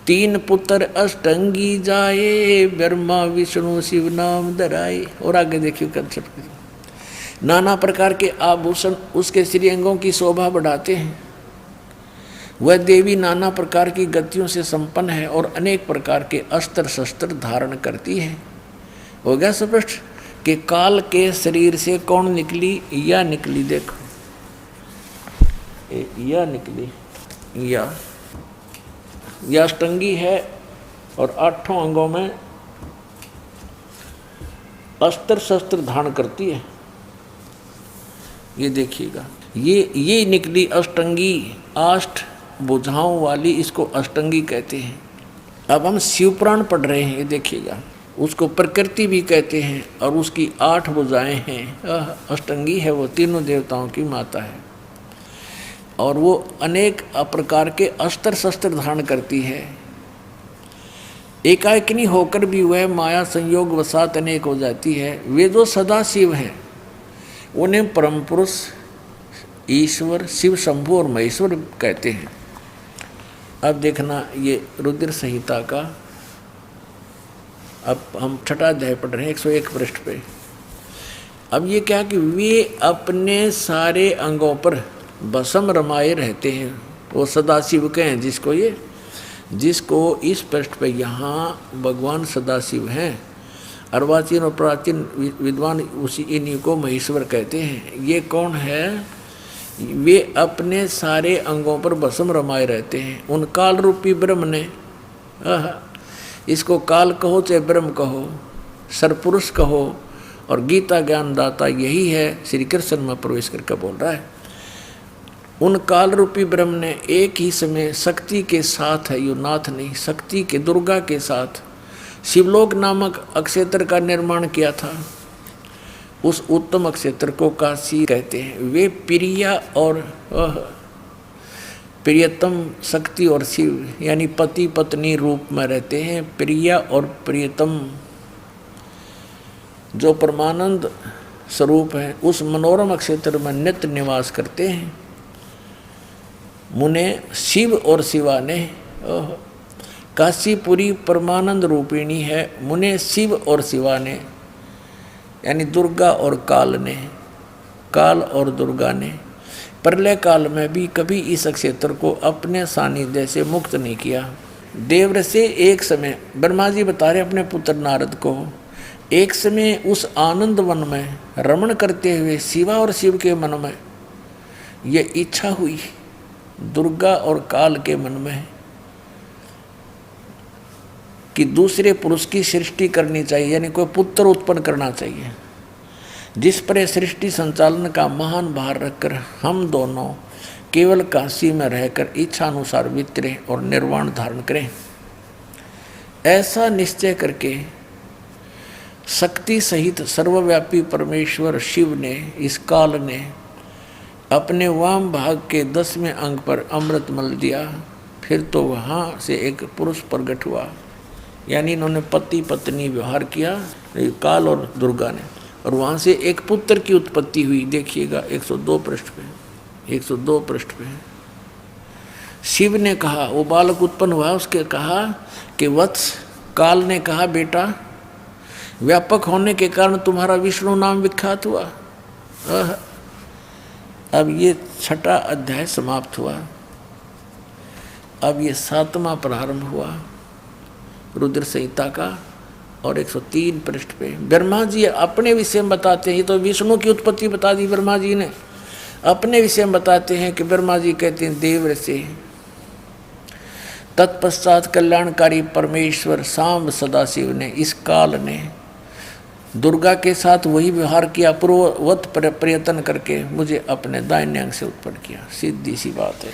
S1: 3 पुत्र अष्टंगी जाए, ब्रह्मा विष्णु शिव नाम धराए। और आगे देखिए कंसेप्ट। नाना प्रकार के आभूषण उसके श्रीअंगों की शोभा बढ़ाते हैं। वह देवी नाना प्रकार की गतियों से संपन्न है और अनेक प्रकार के अस्त्र शस्त्र धारण करती है। हो गया स्पष्ट कि काल के शरीर से कौन निकली? या निकली, देखो या निकली, या अष्टंगी है और 8 अंगों में अस्त्र शस्त्र धारण करती है। ये देखिएगा, ये निकली अष्टंगी, 8 भुजाओं वाली, इसको अष्टंगी कहते हैं। अब हम शिवपुराण पढ़ रहे हैं, ये देखिएगा, उसको प्रकृति भी कहते हैं और उसकी 8 भुजाएं हैं। अष्टंगी है, वो तीनों देवताओं की माता है और वो अनेक प्रकार के अस्त्र शस्त्र धारण करती है। एकाकिनी होकर भी वह माया संयोग वसात अनेक हो जाती है। वे जो सदाशिव हैं उन्हें परम पुरुष ईश्वर शिव शंभु और महेश्वर कहते हैं। अब देखना, ये रुद्र संहिता का अब हम 6ठा अध्याय पढ़ रहे हैं 101 पृष्ठ पे। अब ये क्या कि वे अपने सारे अंगों पर भस्म रमाए रहते हैं। वो सदाशिव के हैं जिसको इस पृष्ठ पे यहाँ भगवान सदाशिव हैं। अर्वाचीन और प्राचीन विद्वान उसी इन्हीं को महेश्वर कहते हैं। ये कौन है? वे अपने सारे अंगों पर भस्म रमाए रहते हैं। उन काल रूपी ब्रह्म ने, इसको काल कहो चाहे ब्रह्म कहो, सरपुरुष कहो और गीता ज्ञानदाता यही है, श्री कृष्ण में प्रवेश करके बोल रहा है। उन काल रूपी ब्रह्म ने एक ही समय शक्ति के साथ है, यो नाथ नहीं, शक्ति के दुर्गा के साथ शिवलोक नामक अक्षेत्र का निर्माण किया था। उस उत्तम अक्षेत्र को काशी कहते हैं। वे प्रिया और प्रियतम शक्ति और शिव यानी पति पत्नी रूप में रहते हैं। प्रिया और प्रियतम जो परमानंद स्वरूप है उस मनोरम क्षेत्र में नित्य निवास करते हैं। मुने शिव और शिवा ने, काशीपुरी परमानंद रूपिणी है। मुने शिव और शिवा ने यानी दुर्गा और काल ने, काल और दुर्गा ने प्रलय काल में भी कभी इस क्षेत्र को अपने सानिध्य से मुक्त नहीं किया। देवर से एक समय ब्रह्मा जी बता रहे अपने पुत्र नारद को, एक समय उस आनंद वन में रमण करते हुए शिवा और शिव के मन में ये इच्छा हुई, दुर्गा और काल के मन में, कि दूसरे पुरुष की सृष्टि करनी चाहिए, यानी कोई पुत्र उत्पन्न करना चाहिए, जिस पर सृष्टि संचालन का महान भार रखकर हम दोनों केवल काशी में रहकर इच्छा अनुसार वितरे और निर्वाण धारण करें। ऐसा निश्चय करके शक्ति सहित सर्वव्यापी परमेश्वर शिव ने, इस काल ने अपने वाम भाग के 10वें अंग पर अमृत मल दिया। फिर तो वहाँ से एक पुरुष प्रकट हुआ, यानी इन्होंने पति पत्नी व्यवहार किया काल और दुर्गा ने, और वहाँ से एक पुत्र की उत्पत्ति हुई। देखिएगा 102 पृष्ठ पे, 102 पृष्ठ पे शिव ने कहा, वो बालक उत्पन्न हुआ, उसके कहा कि वत्स, काल ने कहा बेटा व्यापक होने के कारण तुम्हारा विष्णु नाम विख्यात हुआ। अब ये 6वां अध्याय समाप्त हुआ। अब ये 7वां प्रारंभ हुआ रुद्र संहिता का, और 103 पृष्ठ पे ब्रह्मा जी अपने विषय में बताते हैं। ये तो विष्णु की उत्पत्ति बता दी ब्रह्मा जी ने, अपने विषय में बताते हैं कि ब्रह्मा जी कहते हैं देव से तत्पश्चात कल्याणकारी परमेश्वर सांब सदाशिव ने, इस काल ने दुर्गा के साथ वही व्यवहार किया, पूर्ववत प्रयत्न करके मुझे अपने दाहिने अंग से उत्पन्न किया। सीधी सी बात है।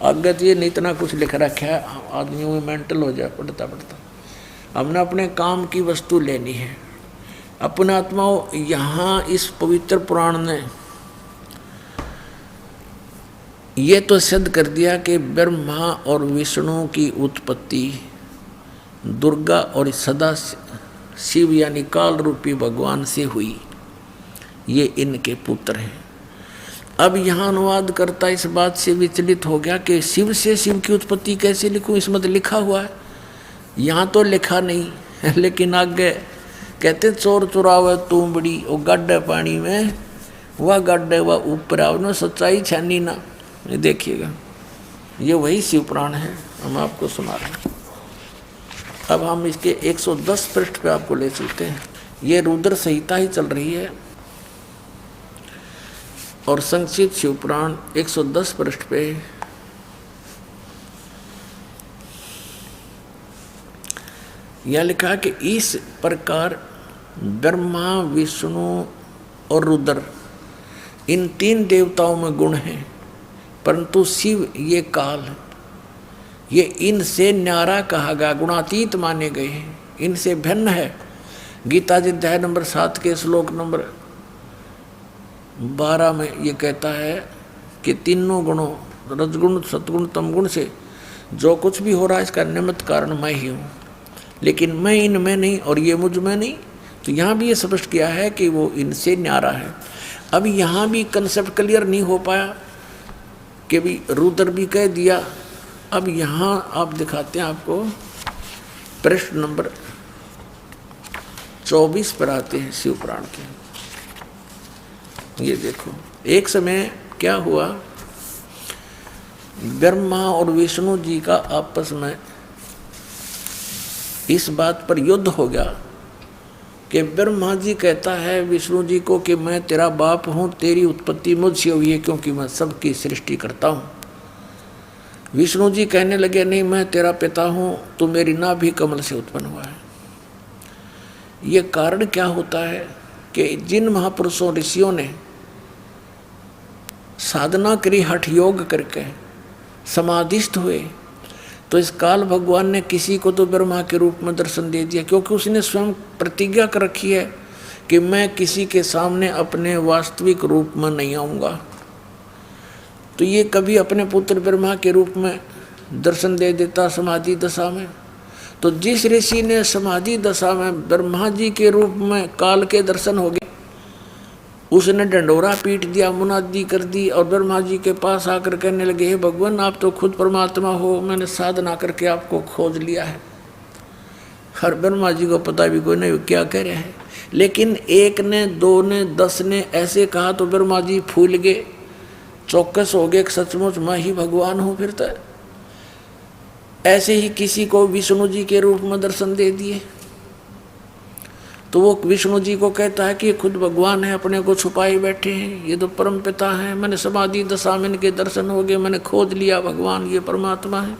S1: आगे तो ये नहीं इतना कुछ लिख रखा है, आदमी में मेंटल हो जाए पढ़ता पढ़ता। हमने अपने काम की वस्तु लेनी है। अपने आत्माओं, यहाँ इस पवित्र पुराण ने ये तो सिद्ध कर दिया कि ब्रह्मा और विष्णु की उत्पत्ति दुर्गा और सदा शिव यानी काल रूपी भगवान से हुई। ये इनके पुत्र हैं। अब यहाँ अनुवाद करता इस बात से विचलित हो गया कि शिव से शिव की उत्पत्ति कैसे लिखूं, इसमें तो लिखा हुआ है, यहाँ तो लिखा नहीं। लेकिन आगे कहते चोर चुरावे तू बड़ी, वो गड्ढे पानी में वह गड्ढे वह ऊपर आवनो, सच्चाई छानी ना। ये देखिएगा, ये वही शिव पुराण है, हम आपको सुना रहे हैं। अब हम इसके 110 पृष्ठ पे आपको ले चलते हैं। ये रुद्र संहिता ही चल रही है और संक्षिप्त शिव पुराण 110 पृष्ठ पे यह लिखा कि इस प्रकार ब्रह्मा विष्णु और रुद्र इन 3 देवताओं में गुण हैं, परंतु शिव ये काल ये इनसे न्यारा कहा गया, गुणातीत माने गए हैं, इनसे भिन्न है। गीता जी अध्याय नंबर 7 के श्लोक नंबर 12 में ये कहता है कि तीनों गुणों रजगुण सतगुण तमगुण से जो कुछ भी हो रहा है इसका निमित्त कारण मैं ही हूँ, लेकिन मैं इनमें नहीं और ये मुझ में नहीं। तो यहाँ भी ये स्पष्ट किया है कि वो इनसे न्यारा है। अब यहाँ भी कंसेप्ट क्लियर नहीं हो पाया कि भी रुद्र भी कह दिया। अब यहाँ आप दिखाते हैं आपको पृष्ठ नंबर 24 पर आते हैं शिव पुराण के। ये देखो, एक समय क्या हुआ, ब्रह्मा और विष्णु जी का आपस में इस बात पर युद्ध हो गया कि ब्रह्मा जी कहता है विष्णु जी को कि मैं तेरा बाप हूँ, तेरी उत्पत्ति मुझसे हुई है क्योंकि मैं सबकी सृष्टि करता हूँ। विष्णु जी कहने लगे नहीं, मैं तेरा पिता हूँ, तू मेरी नाभि कमल से उत्पन्न हुआ है। ये कारण क्या होता है कि जिन महापुरुषों ऋषियों ने साधना करी, हठ योग करके समाधिस्थ हुए, तो इस काल भगवान ने किसी को तो ब्रह्मा के रूप में दर्शन दे दिया, क्योंकि उसने स्वयं प्रतिज्ञा कर रखी है कि मैं किसी के सामने अपने वास्तविक रूप में नहीं आऊँगा। तो ये कभी अपने पुत्र ब्रह्मा के रूप में दर्शन दे देता समाधि दशा में। तो जिस ऋषि ने समाधि दशा में ब्रह्मा जी के रूप में काल के दर्शन हो गए, उसने डंडोरा पीट दिया, मुनादी कर दी और ब्रह्मा जी के पास आकर कहने लगे, हे भगवान आप तो खुद परमात्मा हो, मैंने साधना करके आपको खोज लिया है। हर ब्रह्मा जी को पता भी कोई नहीं क्या कह रहे हैं, लेकिन एक ने, दो ने, 10 ने ऐसे कहा तो ब्रह्मा जी फूल गए, चौकस हो गए, सचमुच मैं ही भगवान हूँ फिर तो। ऐसे ही किसी को विष्णु जी के रूप में दर्शन दे दिए, तो वो विष्णु जी को कहता है कि ये खुद भगवान है, अपने को छुपाए बैठे हैं, ये तो परम पिता हैं, मैंने समाधि दशा में इनके दर्शन हो गए, मैंने खोज लिया भगवान ये परमात्मा है।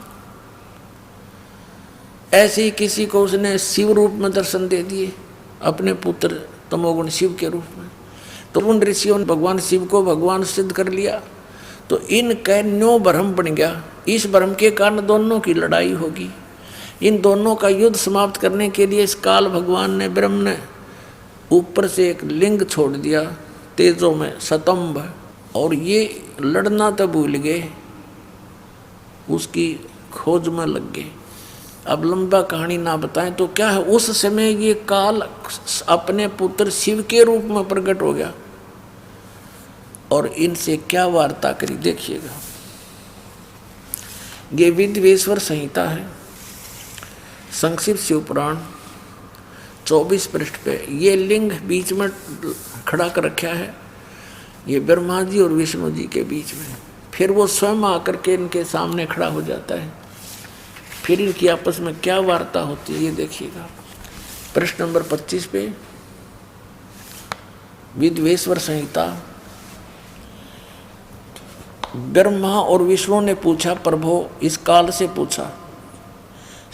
S1: ऐसे ही किसी को उसने शिव रूप में दर्शन दे दिए, अपने पुत्र तमोगुण शिव के रूप में। तो उन ऋषियों ने भगवान शिव को भगवान सिद्ध कर लिया। तो इनका न्यो भ्रम बन गया, इस भ्रम के कारण दोनों की लड़ाई होगी। इन दोनों का युद्ध समाप्त करने के लिए इस काल भगवान ने, ब्रह्म ने ऊपर से एक लिंग छोड़ दिया तेजों में, स्तंभ, और ये लड़ना तो भूल गए, उसकी खोज में लग गए। अब लंबा कहानी ना बताएं तो क्या है, उस समय ये काल अपने पुत्र शिव के रूप में प्रकट हो गया और इनसे क्या वार्ता करी देखिएगा। ये विद्वेश्वर संहिता है, संक्षिप्त शिव पुराण 24 पृष्ठ पे ये लिंग बीच में खड़ा कर रखा है, ये ब्रह्मा जी और विष्णु जी के बीच में। फिर वो स्वयं आकर के इनके सामने खड़ा हो जाता है, फिर इनकी आपस में क्या वार्ता होती है ये देखिएगा। प्रश्न नंबर 25 पे विद्वेश्वर संहिता। ब्रह्मा और विष्णु ने पूछा, प्रभो इस काल से पूछा,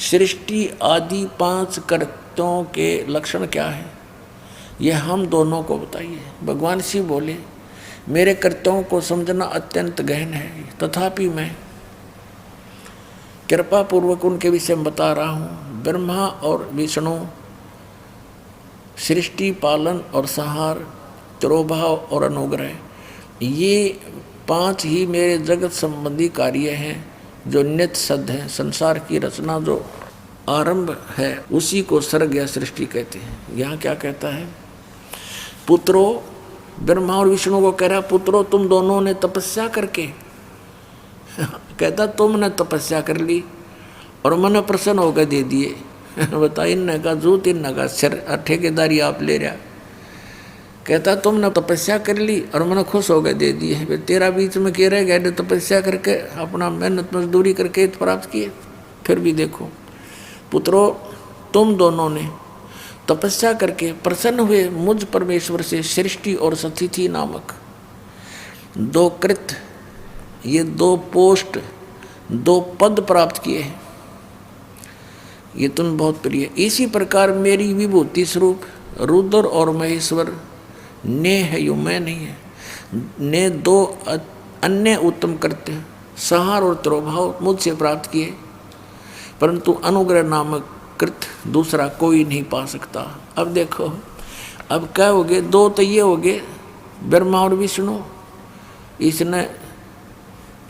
S1: सृष्टि आदि 5 कर्तों के लक्षण क्या है, यह हम दोनों को बताइए। भगवान शिव बोले, मेरे कर्तव्यों को समझना अत्यंत गहन है, तथापि मैं कृपा पूर्वक उनके विषय में बता रहा हूँ। ब्रह्मा और विष्णु सृष्टि, पालन और संहार, तिरोभाव और अनुग्रह, ये 5 ही मेरे जगत संबंधी कार्य हैं जो नित्य सिद्ध हैं। संसार की रचना जो आरंभ है उसी को सर्ग या सृष्टि कहते हैं। यहाँ क्या कहता है, पुत्रों, ब्रह्मा और विष्णु को कह रहा, पुत्रों तुम दोनों ने तपस्या करके कहता तुमने तपस्या कर ली और मन प्रसन्न होकर दे दिए। बता, इनने का जूत, इनने का सिर, ठेकेदारी आप ले रहा। कहता तुमने तपस्या कर ली और मन खुश होकर दे दिए, तेरा बीच में कह रहे गए तपस्या करके अपना मेहनत मजदूरी करके हित प्राप्त किए। फिर भी देखो पुत्रों, तुम दोनों ने तपस्या करके प्रसन्न हुए मुझ परमेश्वर से सृष्टि और सतिथि नामक 2 कृत, ये 2 पोस्ट, 2 पद प्राप्त किए हैं, ये तुम बहुत प्रिय। इसी प्रकार मेरी विभूति स्वरूप रुद्र और महेश्वर ने है, यू मैं नहीं है, ने 2 अन्य उत्तम करते हैं, संहार और तिरोभाव मुझसे प्राप्त किए, परंतु अनुग्रह नामक कृत दूसरा कोई नहीं पा सकता। अब देखो, अब क्या हो गए, 2 तो ये हो गए ब्रह्मा और विष्णु, इसने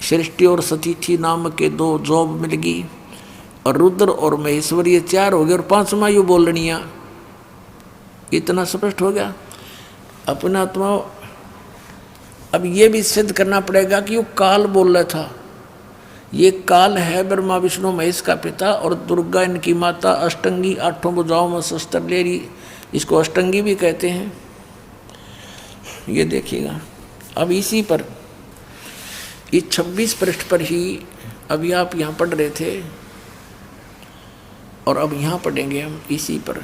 S1: सृष्टि और सतिथि नाम के 2 जॉब मिल गई, और रुद्र और महेश्वर ये 4 हो गए, और 5वां यू बोलनिया। इतना स्पष्ट हो गया अपना आत्मा। अब ये भी सिद्ध करना पड़ेगा कि वो काल बोल रहा था, ये काल है ब्रह्मा विष्णु महेश का पिता, और दुर्गा इनकी माता, अष्टंगी, 8 भुजाओं में शस्त्र ले रही, इसको अष्टंगी भी कहते हैं। ये देखिएगा। अब इसी पर इस 26 पृष्ठ पर ही अभी आप यहाँ पढ़ रहे थे और अब यहाँ पढ़ेंगे हम इसी पर।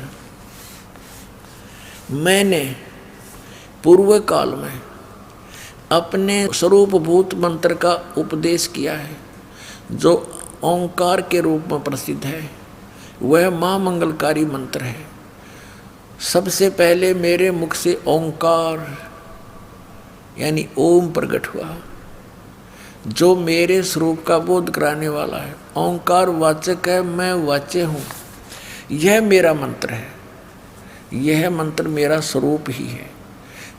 S1: मैंने पूर्व काल में अपने स्वरूपभूत मंत्र का उपदेश किया है जो ओंकार के रूप में प्रसिद्ध है। वह महामंगलकारी मंत्र है। सबसे पहले मेरे मुख से ओंकार यानी ओम प्रकट हुआ, जो मेरे स्वरूप का बोध कराने वाला है। ओंकार वाचक है, मैं वाच्य हूँ। यह मेरा मंत्र है, यह मंत्र मेरा स्वरूप ही है।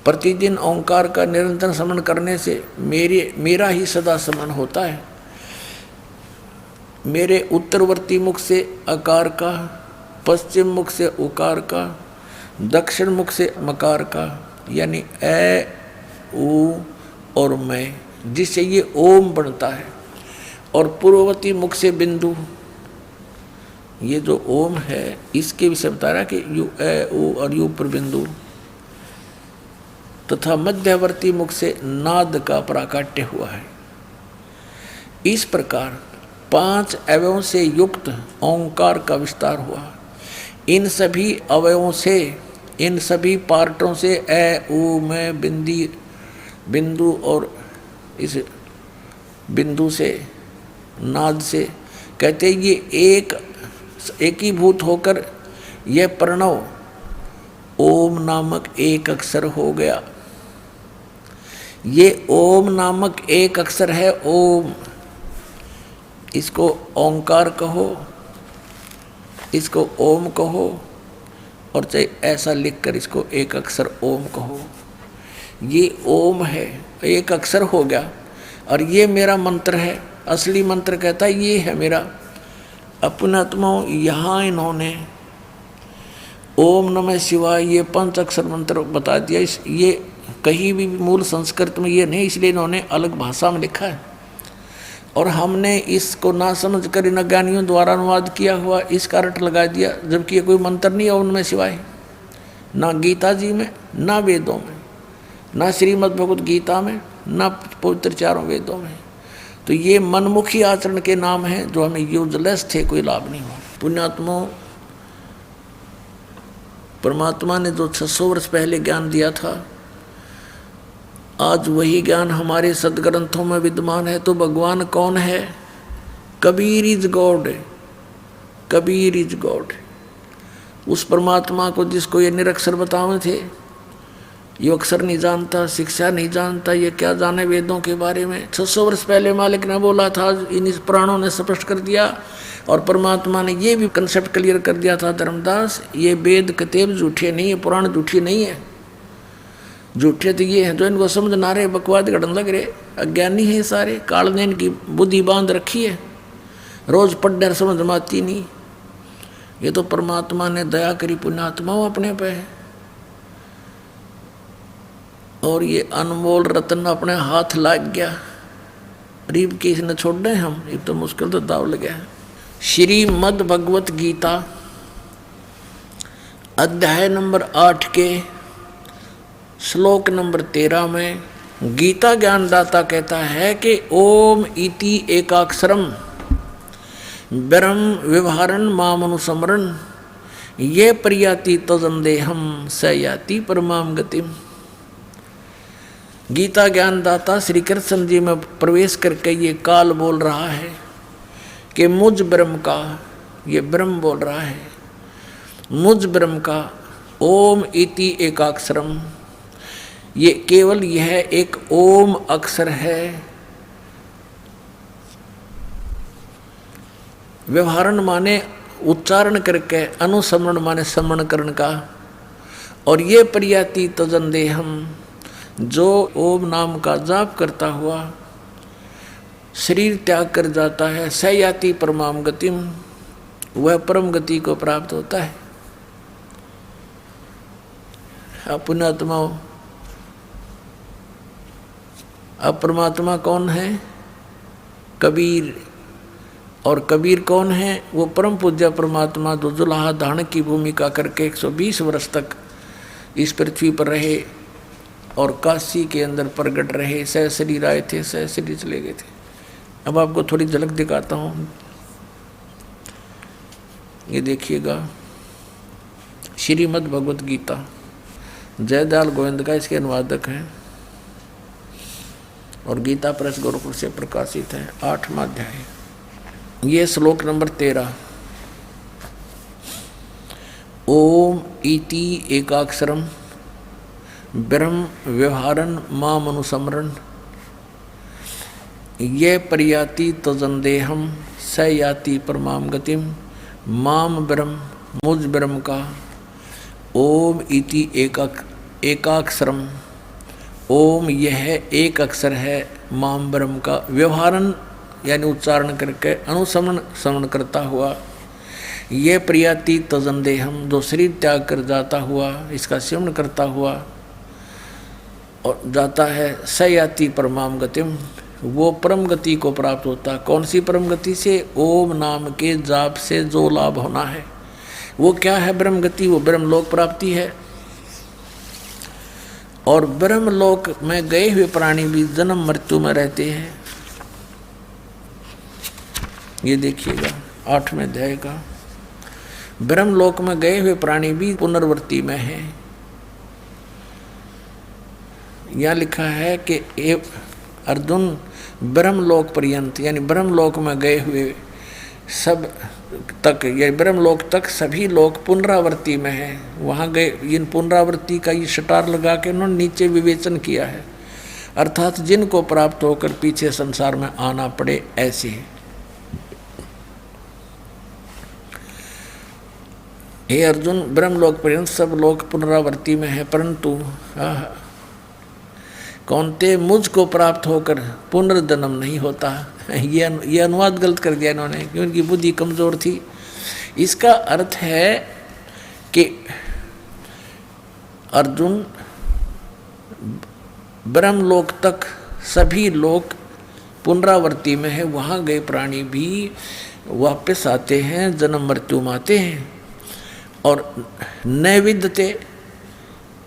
S1: प्रतिदिन ओंकार का निरंतर स्मरण करने से मेरा ही सदा स्मरण होता है। मेरे उत्तरवर्ती मुख से अकार का, पश्चिम मुख से उकार का, दक्षिण मुख से मकार का यानी ए ऊ और मैं, जिससे ये ओम बनता है। और पूर्ववर्ती मुख से बिंदु, ये जो ओम है इसके विषय बता रहा कि यू ए ऊ और यू पर बिंदु, तथा मध्यवर्ती मुख से नाद का प्राकाट्य हुआ है। इस प्रकार 5 अवयवों से युक्त ओंकार का विस्तार हुआ। इन सभी अवयवों से, इन सभी पार्टों से ए ऊ में बिंदु और इस बिंदु से नाद से कहते ये एकीभूत होकर यह प्रणव ओम नामक एक अक्षर हो गया। ये ओम नामक एक अक्षर है ओम। इसको ओंकार कहो, इसको ओम कहो, और चाहे ऐसा लिखकर इसको एक अक्षर ओम कहो। ये ओम है, एक अक्षर हो गया। और ये मेरा मंत्र है, असली मंत्र कहता है ये है मेरा। अपनात्मा यहाँ इन्होंने ओम नमः शिवाय ये 5 अक्षर मंत्र बता दिया। ये कहीं भी मूल संस्कृत में ये नहीं, इसलिए इन्होंने अलग भाषा में लिखा है। और हमने इसको ना समझ कर इन अज्ञानियों द्वारा अनुवाद किया हुआ इसका अर्थ लगा दिया, जबकि ये कोई मंत्र नहीं है ओम नमः शिवाय। ना गीता जी में, ना वेदों में, ना श्रीमद् भगवत गीता में, ना पवित्र चारों वेदों में। तो ये मनमुखी आचरण के नाम हैं जो हमें यूजलेस थे, कोई लाभ नहीं हुआ। पुण्यात्मा, परमात्मा ने जो 600 वर्ष पहले ज्ञान दिया था, आज वही ज्ञान हमारे सदग्रंथों में विद्यमान है। तो भगवान कौन है? Kabir is God, Kabir is God. उस परमात्मा को जिसको ये निरक्षर बतावे थे, ये अक्षर नहीं जानता, शिक्षा नहीं जानता, ये क्या जाने वेदों के बारे में। 600 वर्ष पहले मालिक ने बोला था, इन पुराणों ने स्पष्ट कर दिया। और परमात्मा ने ये भी कंसेप्ट क्लियर कर दिया था, धर्मदास ये वेद किताब झूठे नहीं है, पुराण झूठी नहीं है। झूठे तो ये हैं जो इनको समझ ना रहे, बकवाद गढ़ने लग रहे, अज्ञानी है सारे। काल ने इनकी बुद्धि बांध रखी है, रोज पढ़ने समझ में आती नहीं। ये तो परमात्मा ने दया करी पुण्यात्माओं अपने पे है। और ये अनमोल रत्न अपने हाथ लाग गया, गरीब की इसने छोड़ रहे हम, ये तो मुश्किल तो दाव लग गया। श्रीमद् भगवत गीता अध्याय नंबर 8 के श्लोक नंबर 13 में गीता ज्ञानदाता कहता है कि ओम इति एकाक्षरम ब्रह्म व्यवहारन मामनुसमरण ये प्रयाति तजंदेहम स याति परमाम गतिम। गीता ज्ञानदाता श्री कृष्ण जी में प्रवेश करके ये काल बोल रहा है कि मुझ ब्रह्म का, ये ब्रह्म बोल रहा है, मुझ ब्रह्म का ओम इति एकाक्षरम, ये केवल यह एक ओम अक्षर है। व्यवहारण माने उच्चारण करके, अनुसमरण माने समरण करण का। और ये प्रयाति तजंदेहम, जो ओम नाम का जाप करता हुआ शरीर त्याग कर जाता है, स याति परमाम गतिम, वह परम गति को प्राप्त होता है। अपने आत्माओं, अब परमात्मा कौन है? कबीर। और कबीर कौन है? वो परम पूज्य परमात्मा जो जुलाहा दान की भूमिका करके 120 वर्ष तक इस पृथ्वी पर रहे और काशी के अंदर प्रगट रहे। सह शरीर आए थे, सह शरीर चले गए थे। अब आपको थोड़ी झलक दिखाता हूँ, ये देखिएगा। श्रीमद् भगवत गीता, जयदयाल गोविंद का इसके अनुवादक हैं और गीता प्रेस गोरखपुर से प्रकाशित है। 8वां अध्याय, ये श्लोक नंबर 13। ओम इति एकाक्षरम ब्रह्म व्यवहारन माम अनुसमरण ये पर्याति तजंदेहम स याति परमाम गतिम माम ब्रह्म मुझ ब्रह्म का ओम इति एकाक्षरम ओम यह एक अक्षर है माम ब्रह्म का व्यवहारन यानी उच्चारण करके अनुसमन समन करता हुआ ये प्रियाति तजंदेहम जो शरीर त्याग कर जाता हुआ इसका सेवन करता हुआ और जाता है सयाति परमाम गतिम वो परम गति को प्राप्त होता। कौन सी परम गति से? ओम नाम के जाप से जो लाभ होना है वो क्या है? ब्रह्म गति, वो ब्रह्मलोक प्राप्ति है। और ब्रह्मलोक में गए हुए प्राणी भी जन्म मृत्यु में रहते हैं। ये देखिएगा 8वें अध्याय का, ब्रह्मलोक में गए हुए प्राणी भी पुनर्वृत्ति में है। यहाँ लिखा है कि अर्जुन ब्रह्मलोक पर्यंत यानी ब्रह्मलोक में गए हुए सब तक या ब्रह्मलोक तक सभी लोग पुनरावृत्ति में है। वहाँ गए इन पुनरावृत्ति का ये शटार लगा के उन्होंने नीचे विवेचन किया है, अर्थात जिनको प्राप्त होकर पीछे संसार में आना पड़े ऐसे। हे अर्जुन ब्रह्मलोक पर्यंत सब लोग पुनरावृत्ति में है, परंतु कौनते मुझको प्राप्त होकर पुनर्जन्म नहीं होता। ये अनुवाद गलत कर दिया इन्होंने क्योंकि उनकी बुद्धि कमजोर थी। इसका अर्थ है कि अर्जुन ब्रह्मलोक तक सभी लोग पुनरावृत्ति में है, वहाँ गए प्राणी भी वापस आते हैं, जन्म मृत्यु में आते हैं। और न विद्यते,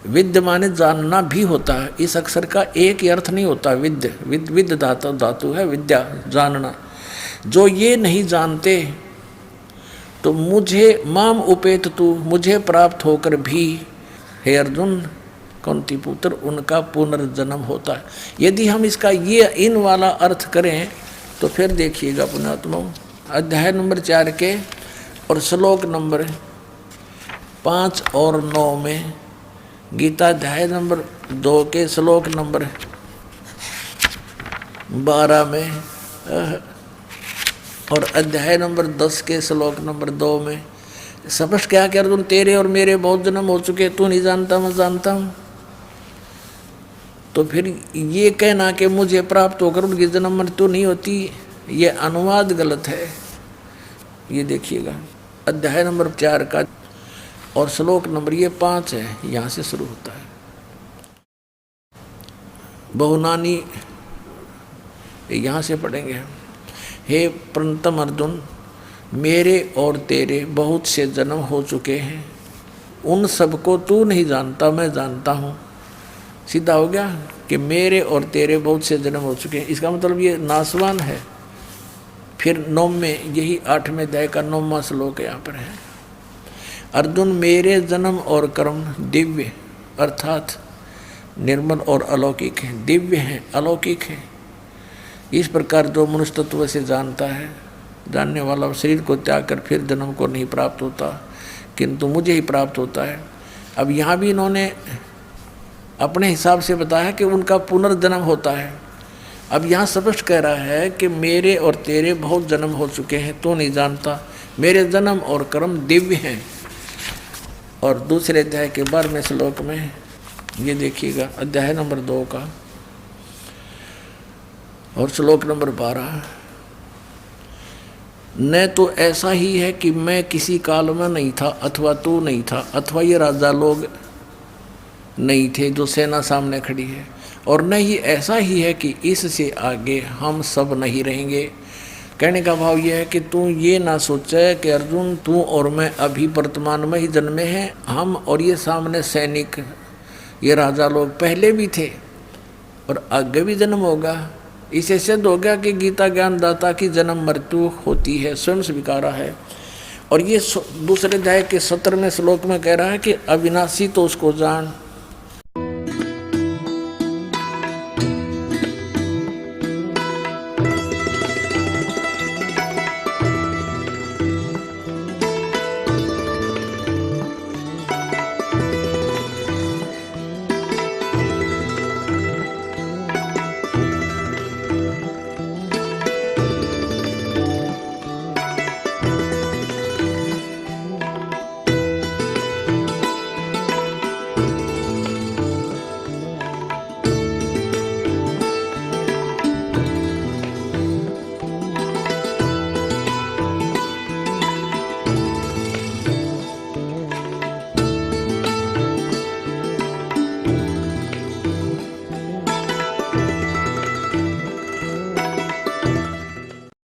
S1: विद्य माने जानना भी होता है। इस अक्षर का एक ही अर्थ नहीं होता। विद्य धातु है विद्या, जानना। जो ये नहीं जानते तो मुझे माम उपेत तू, मुझे प्राप्त होकर भी हे अर्जुन कुंती पुत्र उनका पुनर्जन्म होता है। यदि हम इसका ये इन वाला अर्थ करें तो फिर देखिएगा पुण्यात्मा अध्याय नंबर 4 के और श्लोक नंबर 5 और 9 में, गीता अध्याय नंबर 2 के श्लोक नंबर 12 में और अध्याय नंबर 10 के श्लोक नंबर 2 में स्पष्ट क्या कि अर्जुन तेरे और मेरे बहुत जन्म हो चुके, तू नहीं जानता मैं जानता हूँ। तो फिर ये कहना कि मुझे प्राप्त होकर उनकी जन्म मृत्यु नहीं होती, ये अनुवाद गलत है। ये देखिएगा अध्याय नंबर 4 का और श्लोक नंबर ये 5 है, यहाँ से शुरू होता है। बहुनानी यहाँ से पढ़ेंगे। हे प्रणतम अर्जुन मेरे और तेरे बहुत से जन्म हो चुके हैं, उन सबको तू नहीं जानता मैं जानता हूँ। सीधा हो गया कि मेरे और तेरे बहुत से जन्म हो चुके हैं, इसका मतलब ये नासवान है। फिर 9 में यही 8वें अध्याय का 9वां श्लोक यहाँ पर है। अर्जुन मेरे जन्म और कर्म दिव्य अर्थात निर्मल और अलौकिक है, दिव्य हैं अलौकिक है। इस प्रकार जो मनुष्य तत्व से जानता है, जानने वाला शरीर को त्याग कर फिर जन्म को नहीं प्राप्त होता, किंतु मुझे ही प्राप्त होता है। अब यहाँ भी इन्होंने अपने हिसाब से बताया कि उनका पुनर्जन्म होता है। अब यहाँ स्पष्ट कह रहा है कि मेरे और तेरे बहुत जन्म हो चुके हैं, तो नहीं जानता। मेरे जन्म और कर्म दिव्य हैं। और दूसरे अध्याय के 12वें श्लोक में ये देखिएगा अध्याय नंबर 2 का और श्लोक नंबर 12, न तो ऐसा ही है कि मैं किसी काल में नहीं था अथवा तू नहीं था अथवा ये राजा लोग नहीं थे जो सेना सामने खड़ी है, और न ही ऐसा ही है कि इससे आगे हम सब नहीं रहेंगे। कहने का भाव यह है कि तू ये ना सोचे कि अर्जुन तू और मैं अभी वर्तमान में ही जन्मे हैं, हम और ये सामने सैनिक ये राजा लोग पहले भी थे और आगे भी जन्म होगा। इसे सिद्ध हो गया कि गीता ज्ञानदाता की जन्म मृत्यु होती है, स्वयं स्वीकारा है। और ये दूसरे अध्याय के 17वें श्लोक में कह रहा है कि अविनाशी तो उसको जान